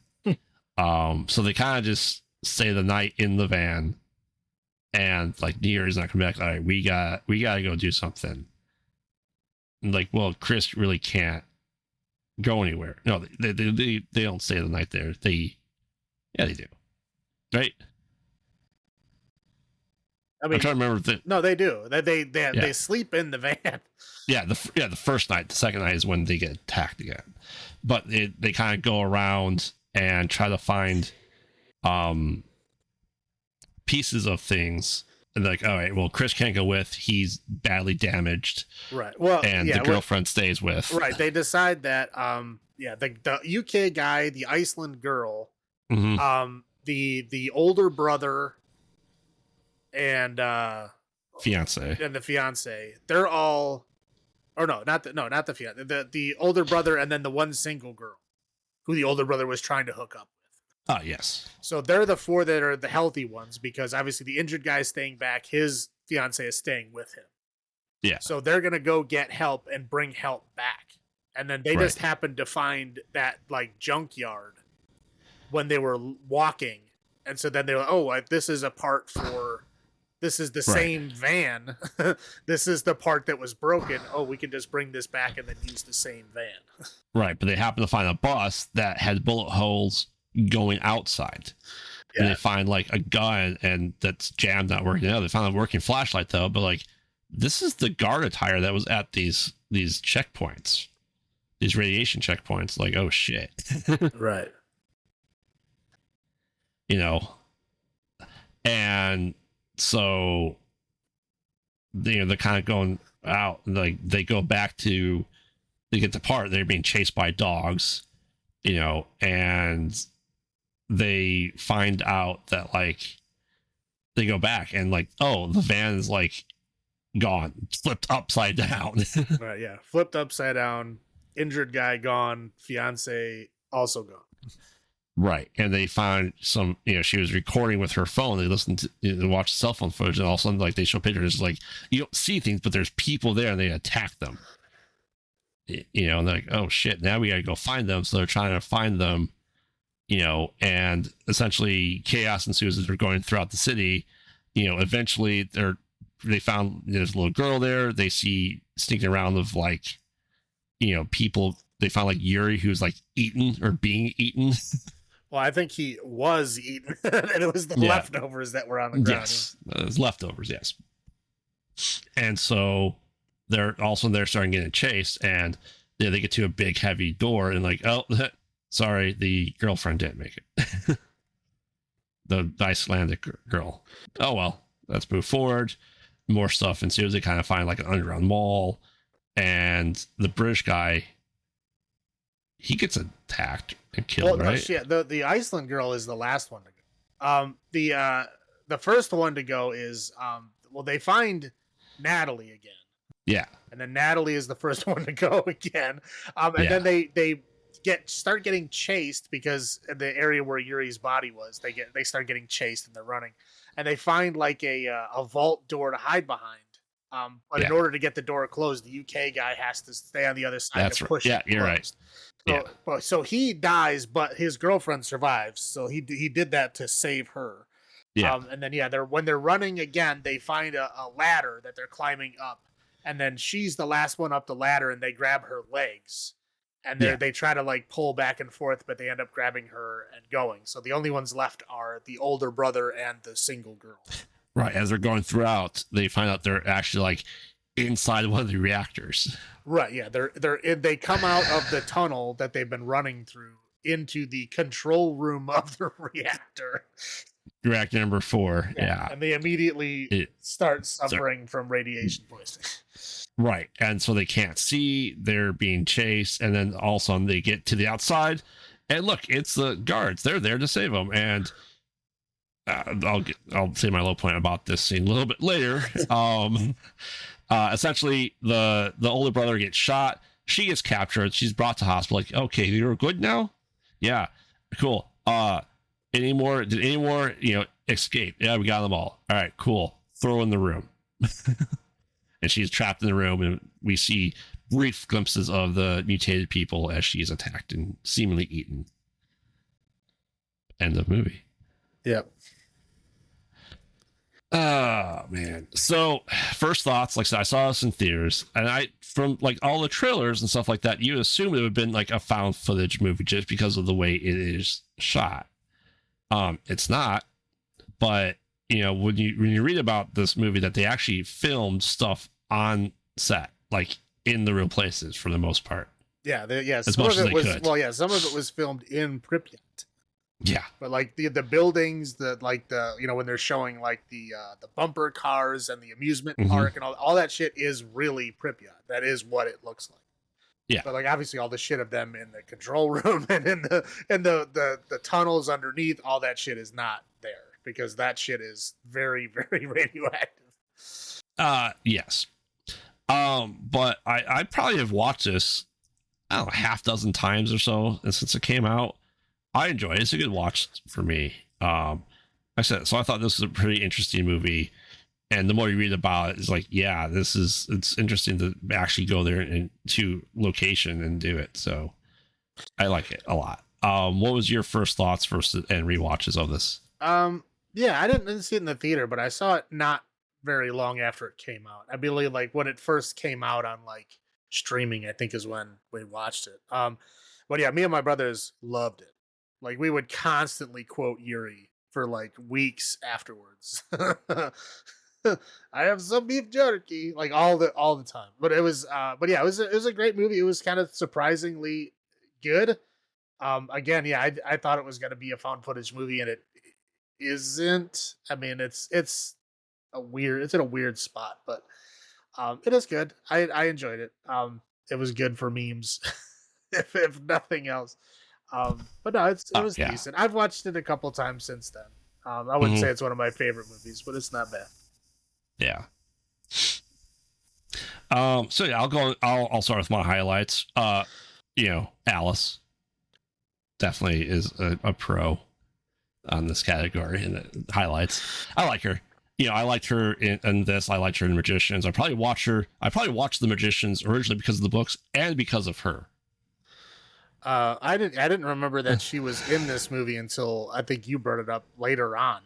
So they kind of just stay the night in the van. And like Yuri's not coming back. All right, we gotta go do something. And like, well, Chris really can't go anywhere. No, they don't stay the night there. They do, right? I mean, I'm trying to remember. No, they do. They sleep in the van. Yeah, the first night. The second night is when they get attacked again. But they kind of go around and try to find pieces of things, and like, all right, well, Chris can't go with, he's badly damaged, right? Well, and the girlfriend stays with, right? They decide that the UK guy, the Iceland girl, the older brother, and fiance, and the fiance, they're all, or not the fiance, the older brother, and then the one single girl who the older brother was trying to hook up. Oh, yes. So they're the four that are the healthy ones, because obviously the injured guy is staying back. His fiance is staying with him. Yeah. So they're going to go get help and bring help back. And then they just happened to find that like junkyard when they were walking. And so then they were, oh, this is a part for, this is the same van. This is the part that was broken. Oh, we can just bring this back and then use the same van. Right. But they happen to find a bus that had bullet holes going outside. Yeah. And they find like a gun, and that's jammed, not working out. They found a working flashlight though, but like, this is the guard attire that was at these checkpoints, these radiation checkpoints. Like, oh shit. Right. you know, and so they're kind of going out, like they go back to, they get the part they're being chased by dogs, and they find out that like they go back and like, oh, the van is like gone, flipped upside down. Right, yeah, flipped upside down, injured guy gone, fiance also gone. Right, and they find some, she was recording with her phone. They listened to, they watch cell phone footage, and all of a sudden, like they show pictures, like you don't see things, but there's people there, and they attack them. And they're like, oh shit, now we gotta go find them. So they're trying to find them, and essentially chaos ensues as they're going throughout the city. Eventually they found there's a little girl there. They see sneaking around of like, people. They found like Yuri, who's like eaten or being eaten. Well, I think he was eaten, and it was the leftovers that were on the ground. Yes, it was leftovers, yes. And so they're starting getting chased, and they get to a big, heavy door, and like, oh, sorry, the girlfriend didn't make it. The Icelandic girl. Oh, well, let's move forward. More stuff ensues. They kind of find like an underground mall, and the British guy, he gets attacked and killed, right? No, shit. The Iceland girl is the last one to go. The first one to go is they find Natalie again. Yeah. And then Natalie is the first one to go again. Then they start getting chased because in the area where Yuri's body was, they start getting chased and they're running. And they find like a vault door to hide behind. But in order to get the door closed, the UK guy has to stay on the other side to push it. Yeah, you're right. So he dies, but his girlfriend survives. So he did that to save her. Yeah. And then when they're running again, they find a ladder that they're climbing up, and then she's the last one up the ladder, and they grab her legs, and they try to like pull back and forth, but they end up grabbing her and going. So the only ones left are the older brother and the single girl. Right. As they're going throughout, they find out they're actually like inside one of the reactors. Right. Yeah. They come out of the tunnel that they've been running through into the control room of the reactor. Reactor number 4. Yeah. And they immediately start suffering from radiation poisoning. Right. And so they can't see, they're being chased. And then all of a sudden they get to the outside, and look, it's the guards. They're there to save them. And I'll say my low point about this scene a little bit later. Essentially the older brother gets shot. She gets captured. She's brought to hospital. Like, okay, you're good now? Yeah. Cool. Did any more, escape? Yeah, we got them all. All right, cool. Throw in the room. And she's trapped in the room, and we see brief glimpses of the mutated people as she's attacked and seemingly eaten. End of movie. Yep. Oh man. So first thoughts, like I said, I saw this in theaters, and from like all the trailers and stuff like that, you assume it would have been like a found footage movie just because of the way it is shot. It's not, but when you read about this movie, that they actually filmed stuff on set, like in the real places for the most part. Yeah, as much as they could. Well, yeah, some of it was filmed in Pripyat. Yeah, but like the buildings, when they're showing like the bumper cars and the amusement park and all that shit is really Pripyat. That is what it looks like. Yeah, but like obviously all the shit of them in the control room and in the tunnels underneath, all that shit is not there because that shit is very, very radioactive. Yes. But I probably have watched this, I don't know, half dozen times or so since it came out. I enjoy it. It's a good watch for me. I said, so I thought this was a pretty interesting movie. And the more you read about it, it's like, yeah, it's interesting to actually go there and to location and do it. So I like it a lot. What was your first thoughts and rewatches of this? Yeah, I didn't see it in the theater, but I saw it not very long after it came out. I believe like when it first came out on like streaming, I think is when we watched it. But yeah, me and my brothers loved it. Like we would constantly quote Yuri for like weeks afterwards. I have some beef jerky, like all the time. But it was it was a great movie. It was kind of surprisingly good. Again, yeah, I thought it was going to be a found footage movie, and isn't. I mean, it's in a weird spot, but it is good. I enjoyed it. It was good for memes, if nothing else. But no, it Oh, was yeah. decent. I've watched it a couple times since then. I wouldn't Mhm. say it's one of my favorite movies, but it's not bad. Yeah. So yeah, I'll start with my highlights. Alice definitely is a pro on this category and the highlights. I like her. I liked her in this. I liked her in Magicians. I probably watched The Magicians originally because of the books and because of her. I didn't remember that she was in this movie until I think you brought it up later on.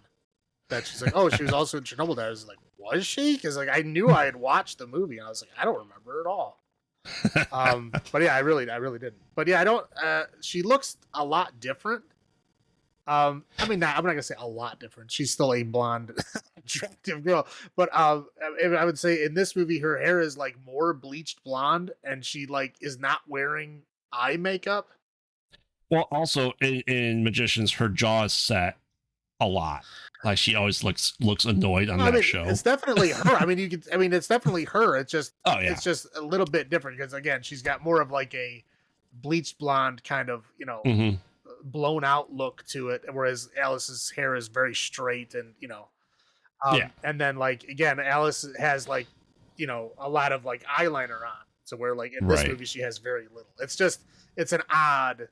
That she's like, oh, she was also in Chernobyl. I was like, was she? Because like I knew I had watched the movie, and I was like, I don't remember at all. But yeah, I really didn't. But yeah, I don't. She looks a lot different. I mean, I'm not gonna say a lot different. She's still a blonde, attractive girl. But I would say in this movie, her hair is like more bleached blonde, and she like is not wearing eye makeup. Well, also in Magicians, her jaw is set a lot. Like she always looks annoyed on that show. It's definitely her. I mean, it's definitely her. It's just, Oh yeah, it's just a little bit different because again, she's got more of like a bleached blonde kind of, mm-hmm. blown out look to it, whereas Alice's hair is very straight and yeah. And then like again, Alice has like, a lot of like eyeliner on. So where like in this movie she has very little. It's an odd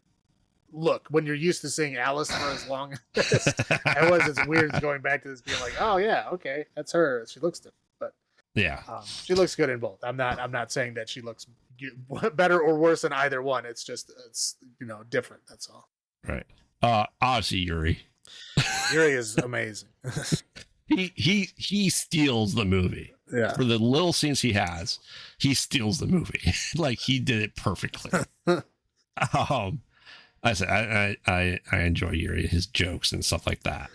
look when you're used to seeing Alice for as long as it was. It's weird going back to this being like, oh yeah, okay, that's her. She looks different, but yeah, she looks good in both. I'm not saying that she looks better or worse than either one. It's just different. That's all. Right. Obviously Yuri. Yuri is amazing. he steals the movie. Yeah. For the little scenes he has, he steals the movie. Like he did it perfectly. I said I enjoy Yuri, his jokes and stuff like that.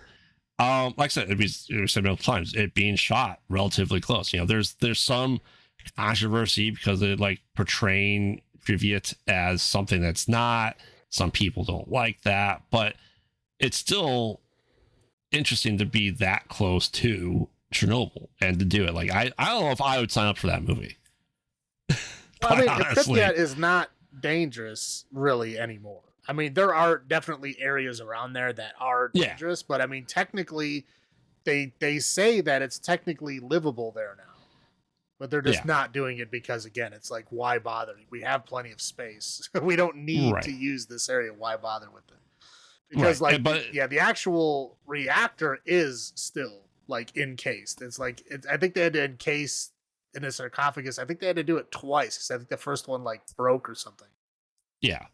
Like I said, it was said multiple times, it being shot relatively close. There's some controversy because of like portraying Pripyat as something that's not. Some people don't like that, but it's still interesting to be that close to Chernobyl and to do it. Like I don't know if I would sign up for that movie. Well, I mean, Pripyat is not dangerous really anymore. I mean, there are definitely areas around there that are dangerous, but I mean, technically, they say that it's technically livable there now, but they're just not doing it because, again, it's like, why bother? We have plenty of space. We don't need to use this area. Why bother with it? Because, the actual reactor is still like encased. It's like I think they had to encase in a sarcophagus. I think they had to do it twice because I think the first one like broke or something. Yeah.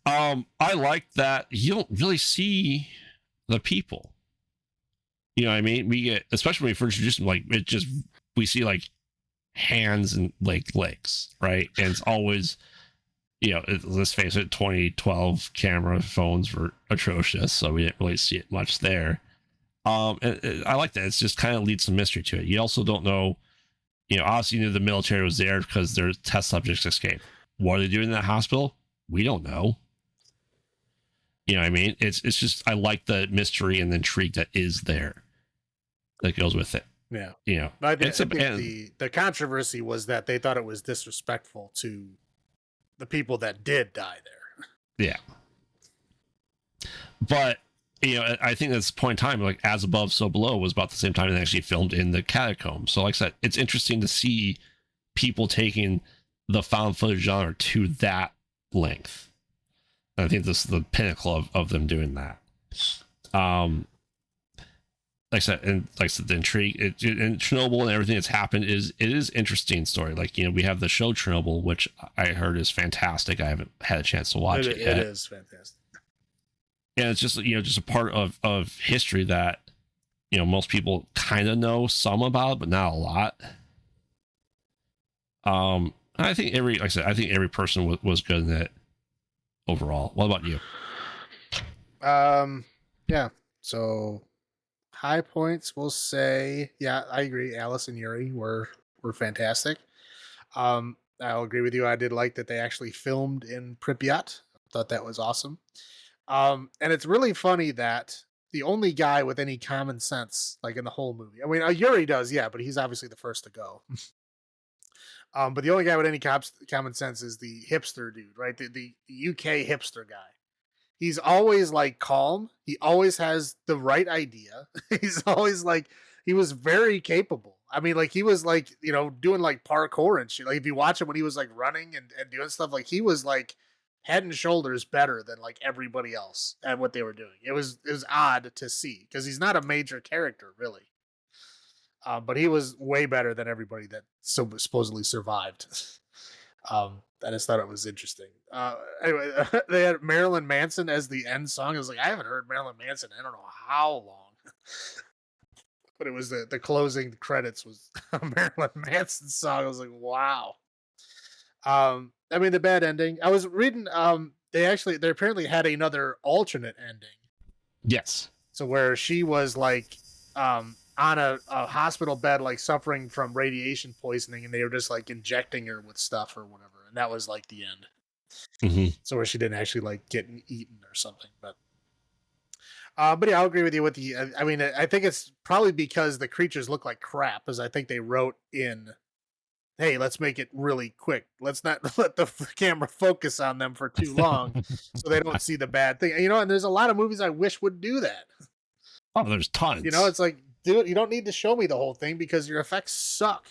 I like that you don't really see the people. You know what I mean? We get, especially when we first introduce them, like we see like hands and like legs, right? And it's always, let's face it, 2012 camera phones were atrocious, so we didn't really see it much there. I like that. It's just kind of leads some mystery to it. You also don't know, obviously you knew the military was there because their test subjects escaped. What are they doing in that hospital? We don't know. You know what I mean? It's just, I like the mystery and the intrigue that is there that goes with it. Yeah. I think the controversy was that they thought it was disrespectful to the people that did die there. Yeah. But, I think that's the point in time, like As Above, So Below was about the same time they actually filmed in the catacombs. So like I said, it's interesting to see people taking the found footage genre to that length. And I think this is the pinnacle of them doing that. Like I said, the intrigue, and Chernobyl and everything that's happened is interesting story. Like, we have the show Chernobyl, which I heard is fantastic. I haven't had a chance to watch it yet. It is fantastic. And it's just, just a part of history that, most people kind of know some about, but not a lot. I think every person was good in it overall. What about you? Yeah. So high points, we'll say, yeah, I agree. Alice and Yuri were fantastic. I'll agree with you. I did like that they actually filmed in Pripyat. Thought that was awesome. And it's really funny that the only guy with any common sense, like in the whole movie, I mean, Yuri does, yeah, but he's obviously the first to go. But the only guy with any common sense is the hipster dude, right? The UK hipster guy. He's always like calm. He always has the right idea. He's always like, he was very capable. I mean, like he was like, doing like parkour and shit. Like if you watch him when he was like running and doing stuff, like he was like head and shoulders better than like everybody else at what they were doing. It was odd to see because he's not a major character really. But he was way better than everybody that supposedly survived. I just thought it was interesting. Anyway, they had Marilyn Manson as the end song. I was like, I haven't heard Marilyn Manson I don't know how long. But it was the closing credits was a Marilyn Manson song. I was like, wow. I mean, the bad ending. I was reading. They apparently had another alternate ending. Yes. So where she was like, on a hospital bed, like suffering from radiation poisoning, and they were just like injecting her with stuff or whatever, and that was like the end. Mm-hmm. So where she didn't actually like get eaten or something, but yeah, I'll agree with you with the. I mean, I think it's probably because the creatures look like crap, as I think they wrote in, "Hey, let's make it really quick. Let's not let the camera focus on them for too long, so they don't see the bad thing." And there's a lot of movies I wish would do that. Oh, there's tons. It's like, dude, you don't need to show me the whole thing because your effects suck.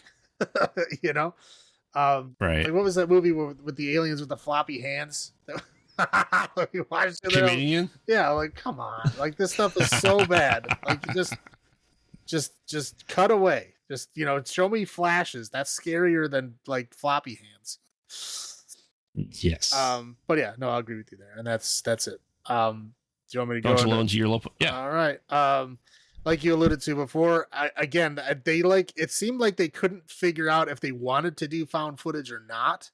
Right. Like what was that movie with the aliens with the floppy hands? We watched it. Comedian? Yeah, like come on. Like this stuff is so bad. Like just cut away. Just show me flashes. That's scarier than like floppy hands. Yes. But yeah, no, I'll agree with you there. And that's it. Do you want me to go to your local? Yeah. All right. Like you alluded to before, it seemed like they couldn't figure out if they wanted to do found footage or not.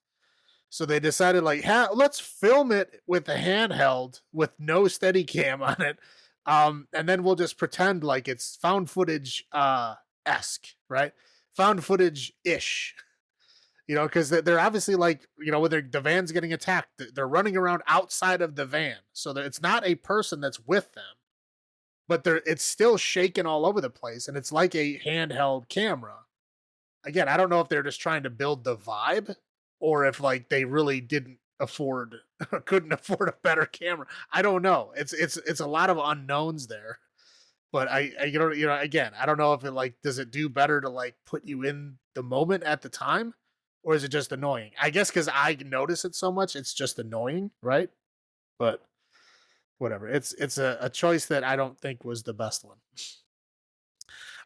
So they decided let's film it with a handheld with no steady cam on it. And then we'll just pretend like it's found footage esque, right? Found footage ish. Because they're obviously like, when the van's getting attacked, they're running around outside of the van. So it's not a person that's with them, but it's still shaking all over the place. And it's like a handheld camera. Again, I don't know if they're just trying to build the vibe or if like they really couldn't afford a better camera. I don't know. It's a lot of unknowns there. But again, I don't know if it does it do better to like put you in the moment at the time? Or is it just annoying? I guess because I notice it so much, it's just annoying, right? But whatever. It's a choice that I don't think was the best one.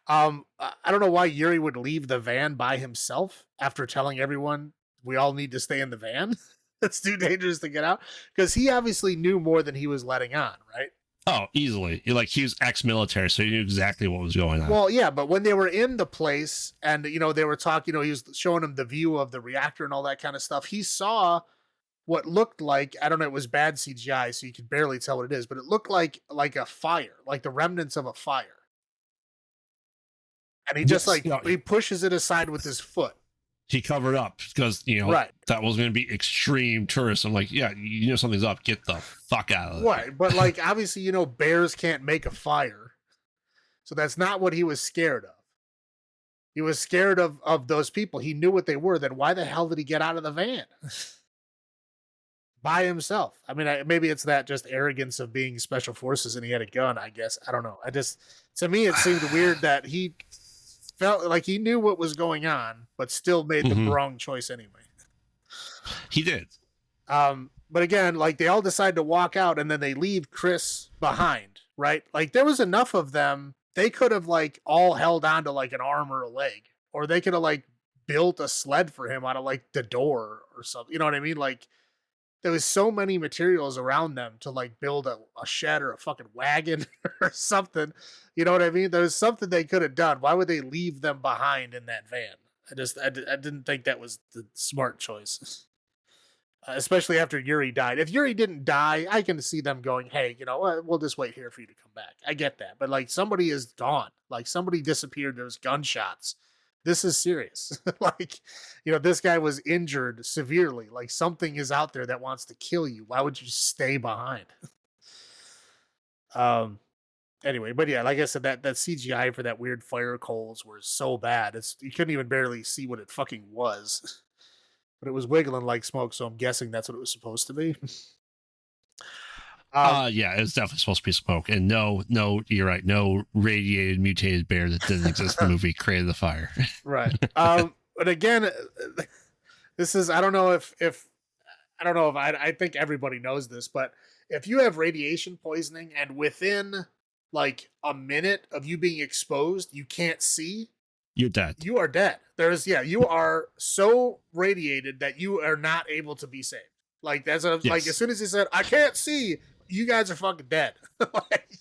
I don't know why Yuri would leave the van by himself after telling everyone we all need to stay in the van. It's too dangerous to get out. Because he obviously knew more than he was letting on, right? Oh, easily. He was ex-military, so he knew exactly what was going on. Well, yeah, but when they were in the place and, they were talking, he was showing him the view of the reactor and all that kind of stuff. He saw what looked like, I don't know, it was bad CGI, so you could barely tell what it is, but it looked like a fire, like the remnants of a fire. And he just he pushes it aside with his foot. He covered up because, right. That was going to be extreme tourist. I'm like, yeah, something's up. Get the fuck out of there. Right. But obviously, bears can't make a fire. So that's not what he was scared of. He was scared of those people. He knew what they were. Then why the hell did he get out of the van? By himself. I mean, maybe it's that just arrogance of being special forces and he had a gun, I guess. I don't know. To me, it seemed weird that he felt like he knew what was going on, but still made the wrong choice anyway. He did. But again, they all decide to walk out and then they leave Chris behind, right? There was enough of them. They could have all held on to an arm or a leg, or they could have built a sled for him out of the door or something. You know what I mean? There was so many materials around them to build a shed or a fucking wagon or something. You know what I mean? There was something they could have done. Why would they leave them behind in that van? I didn't think that was the smart choice. Especially after Yuri died. If Yuri didn't die, I can see them going, hey, we'll just wait here for you to come back. I get that. But somebody is gone. Somebody disappeared. There's gunshots. This is serious. This guy was injured severely. Something is out there that wants to kill you. Why would you stay behind? Anyway, but yeah, like I said, that CGI for that weird fire coals were so bad. It's you couldn't even barely see what it fucking was. But it was wiggling like smoke, so I'm guessing that's what it was supposed to be. Yeah, it was definitely supposed to be smoke. And no, you're right. No radiated mutated bear that didn't exist in the movie created the fire. Right. But again, this is I don't know if I think everybody knows this, but if you have radiation poisoning and within like a minute of you being exposed, you can't see, You're dead. you are dead. You are so radiated that you are not able to be saved. Like like as soon as he said, I can't see, you guys are fucking dead. Like,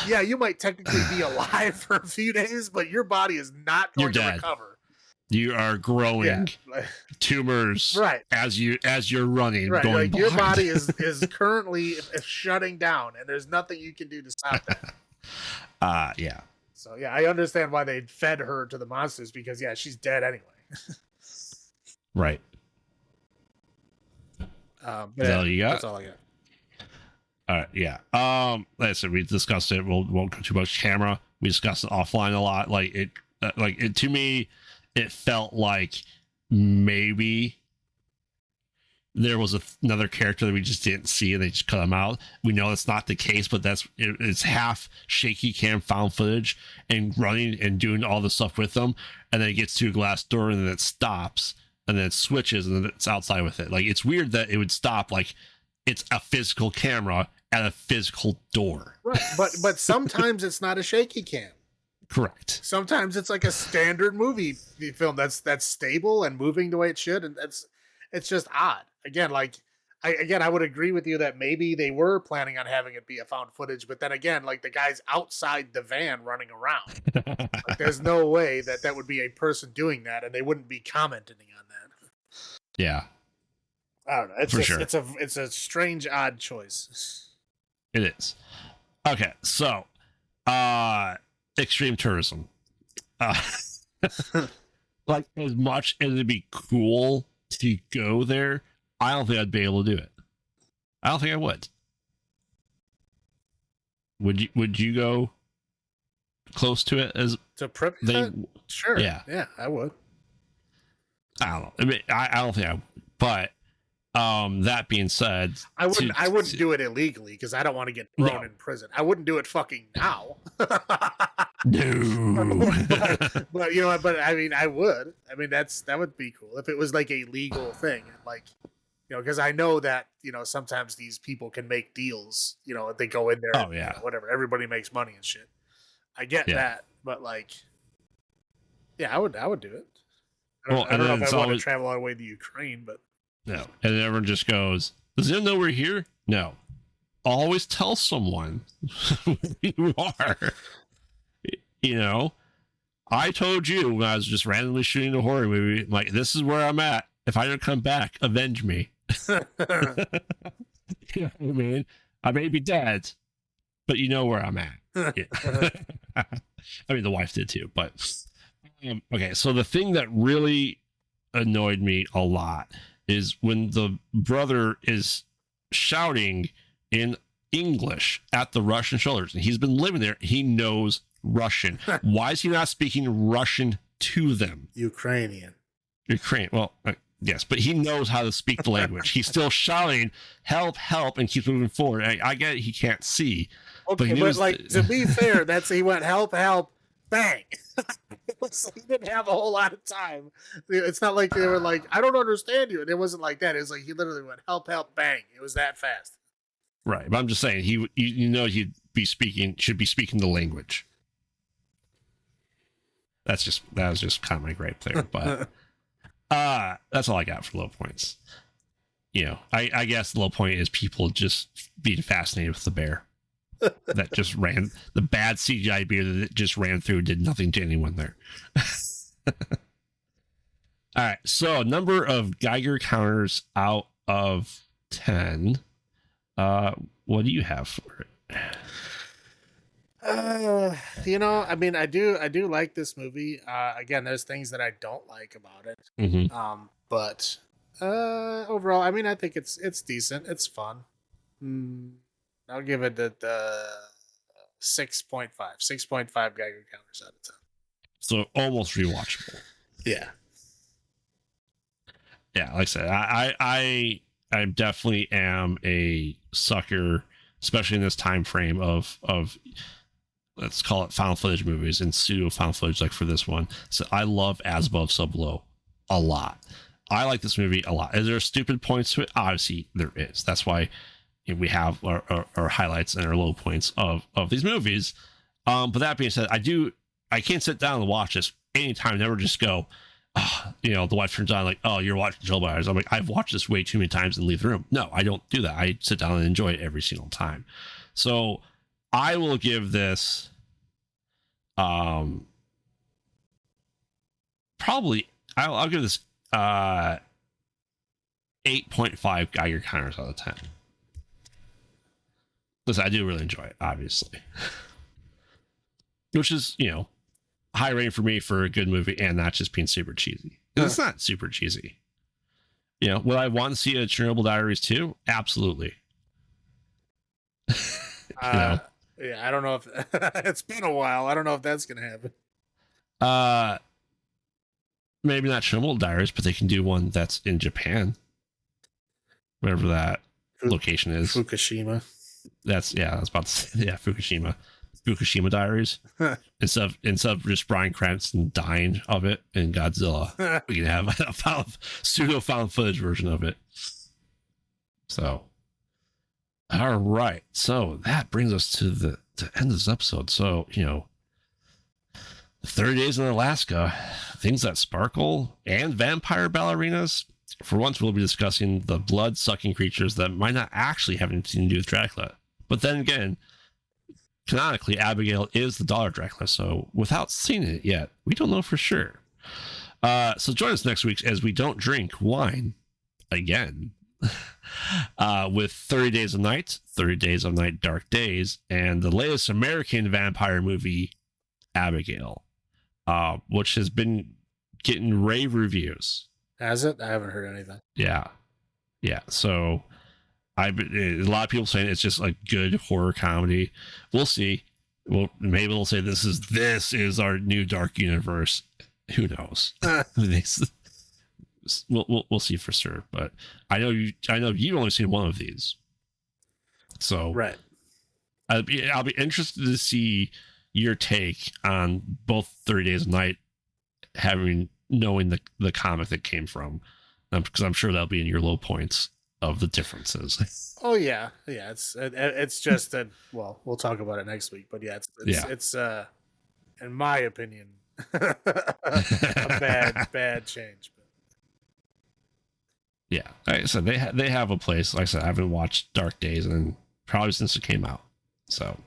yeah, you might technically be alive for a few days, but your body is not going to recover. You are growing tumors right as you're running. Right, going like blind. your body is currently shutting down, and there's nothing you can do to stop that. Yeah. So yeah, I understand why they fed her to the monsters because she's dead anyway. Right. You got? That's all I got. All right. Yeah. Like I said, we discussed it. Won't go too much camera. We discussed it offline a lot. Like it to me, it felt like maybe there was another character that we just didn't see and they just cut him out. We know that's not the case, but it's half shaky cam found footage and running and doing all the stuff with them. And then it gets to a glass door and then it stops and then it switches and then it's outside with it. Like, it's weird that it would stop. Like, it's a physical camera at a physical door. Right. But sometimes it's not a shaky cam. Correct. Sometimes it's like a standard movie film that's stable and moving the way it should, and it's just odd. Again, I would agree with you that maybe they were planning on having it be a found footage, but then again, like the guy's outside the van running around. Like, there's no way that would be a person doing that, and they wouldn't be commenting on that. Yeah. I don't know. It's a strange, odd choice. It is. Okay, so extreme tourism. Like, as much as it'd be cool to go there, I don't think I'd be able to do it. I don't think I would. Would you go close to it as to Pripyat? Sure. Yeah, I would. I don't know. I mean, I don't think I would. But that being said, I wouldn't do it illegally because I don't want to get thrown in prison. I wouldn't do it fucking now. No. but you know, but I mean, I would. I mean, that would be cool if it was like a legal thing, like, you know, because I know that, you know, sometimes these people can make deals. You know, they go in there. Oh yeah. You know, whatever. Everybody makes money and shit. I get that, but like, yeah, I would do it. I don't know if I want to travel all the way to Ukraine, but no. And then everyone just goes, "Does anyone know we're here?" No. Always tell someone who you are. You know, I told you when I was just randomly shooting a horror movie, like, this is where I'm at. If I don't come back, avenge me. You know what I mean? I may be dead, but you know where I'm at. Yeah. I mean, the wife did too, but okay. So the thing that really annoyed me a lot is when the brother is shouting in English at the Russian soldiers, and he's been living there. He knows Russian. Why is he not speaking Russian to them? Ukrainian. Well, yes, but he knows how to speak the language. He's still shouting, "Help, help," and keeps moving forward. I get it, he can't see. Okay, but like, to be fair, he went, "Help, help, bang." He didn't have a whole lot of time. It's not like they were like, "I don't understand you," and it wasn't like that. It was like he literally went, "Help, help, bang." It was that fast. Right, but I'm just saying, he'd should be speaking the language. That was just kind of my gripe there, but that's all I got for low points. You know, I guess the low point is people just being fascinated with the bear that just ran, the bad CGI bear that just ran through, did nothing to anyone there. All right, so number of Geiger counters out of 10. What do you have for it? You know, I mean, I do like this movie. Again, there's things that I don't like about it. Mm-hmm. But overall, I mean, I think it's decent. It's fun. I'll give it 6.5 Geiger counters out of 10. So almost rewatchable. Yeah. Yeah, like I said, I definitely am a sucker, especially in this time frame of let's call it found footage movies and pseudo found footage, like for this one. So I love As Above, So Below a lot. I like this movie a lot. Is there stupid points to it? Obviously there is. That's why we have our highlights and our low points of these movies. But that being said, I can't sit down and watch this anytime. Never just go, the wife turns on like, oh, you're watching Joe Byers. I'm like, I've watched this way too many times and leave the room. No, I don't do that. I sit down and enjoy it every single time. So I will give this probably I'll give this 8.5 Geiger counters out of 10. Listen, I do really enjoy it, obviously. Which is, high rating for me for a good movie and not just being super cheesy. It's not super cheesy. Would I want to see a Chernobyl Diaries 2? Absolutely. Yeah, I don't know if it's been a while. I don't know if that's gonna happen. Maybe not Chernobyl Diaries, but they can do one that's in Japan, wherever that location is. Fukushima. I was about to say, Fukushima Diaries. instead of just Bryan Cranston dying of it in Godzilla, we can have a pseudo found footage version of it. So, all right. So that brings us to the end of this episode. So, 30 Days in Alaska, things that sparkle, and vampire ballerinas. For once, we'll be discussing the blood-sucking creatures that might not actually have anything to do with Dracula. But then again, canonically, Abigail is the daughter of Dracula, so without seeing it yet, we don't know for sure. So join us next week as we don't drink wine again. With 30 Days of Night, 30 Days of Night, Dark Days, and the latest American vampire movie, Abigail, which has been getting rave reviews. Has it? I haven't heard anything. Yeah. So a lot of people saying it's just a good horror comedy. We'll see. Well, maybe they'll say this is our new dark universe. Who knows? We'll see for sure. But I know you've only seen one of these. So right. I'll be interested to see your take on both 30 Days of Night, knowing the comic that came from, because I'm sure that'll be in your low points of the differences. Oh yeah. It's just that. Well, we'll talk about it next week. But it's in my opinion, a bad change. But. Yeah, like I said, they have a place. Like I said, I haven't watched Dark Days and probably since it came out. So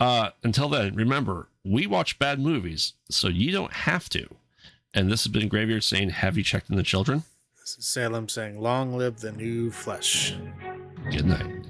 until then, remember, we watch bad movies, so you don't have to. And this has been Graveyard saying, have you checked in the children? This is Salem saying, long live the new flesh. Good night.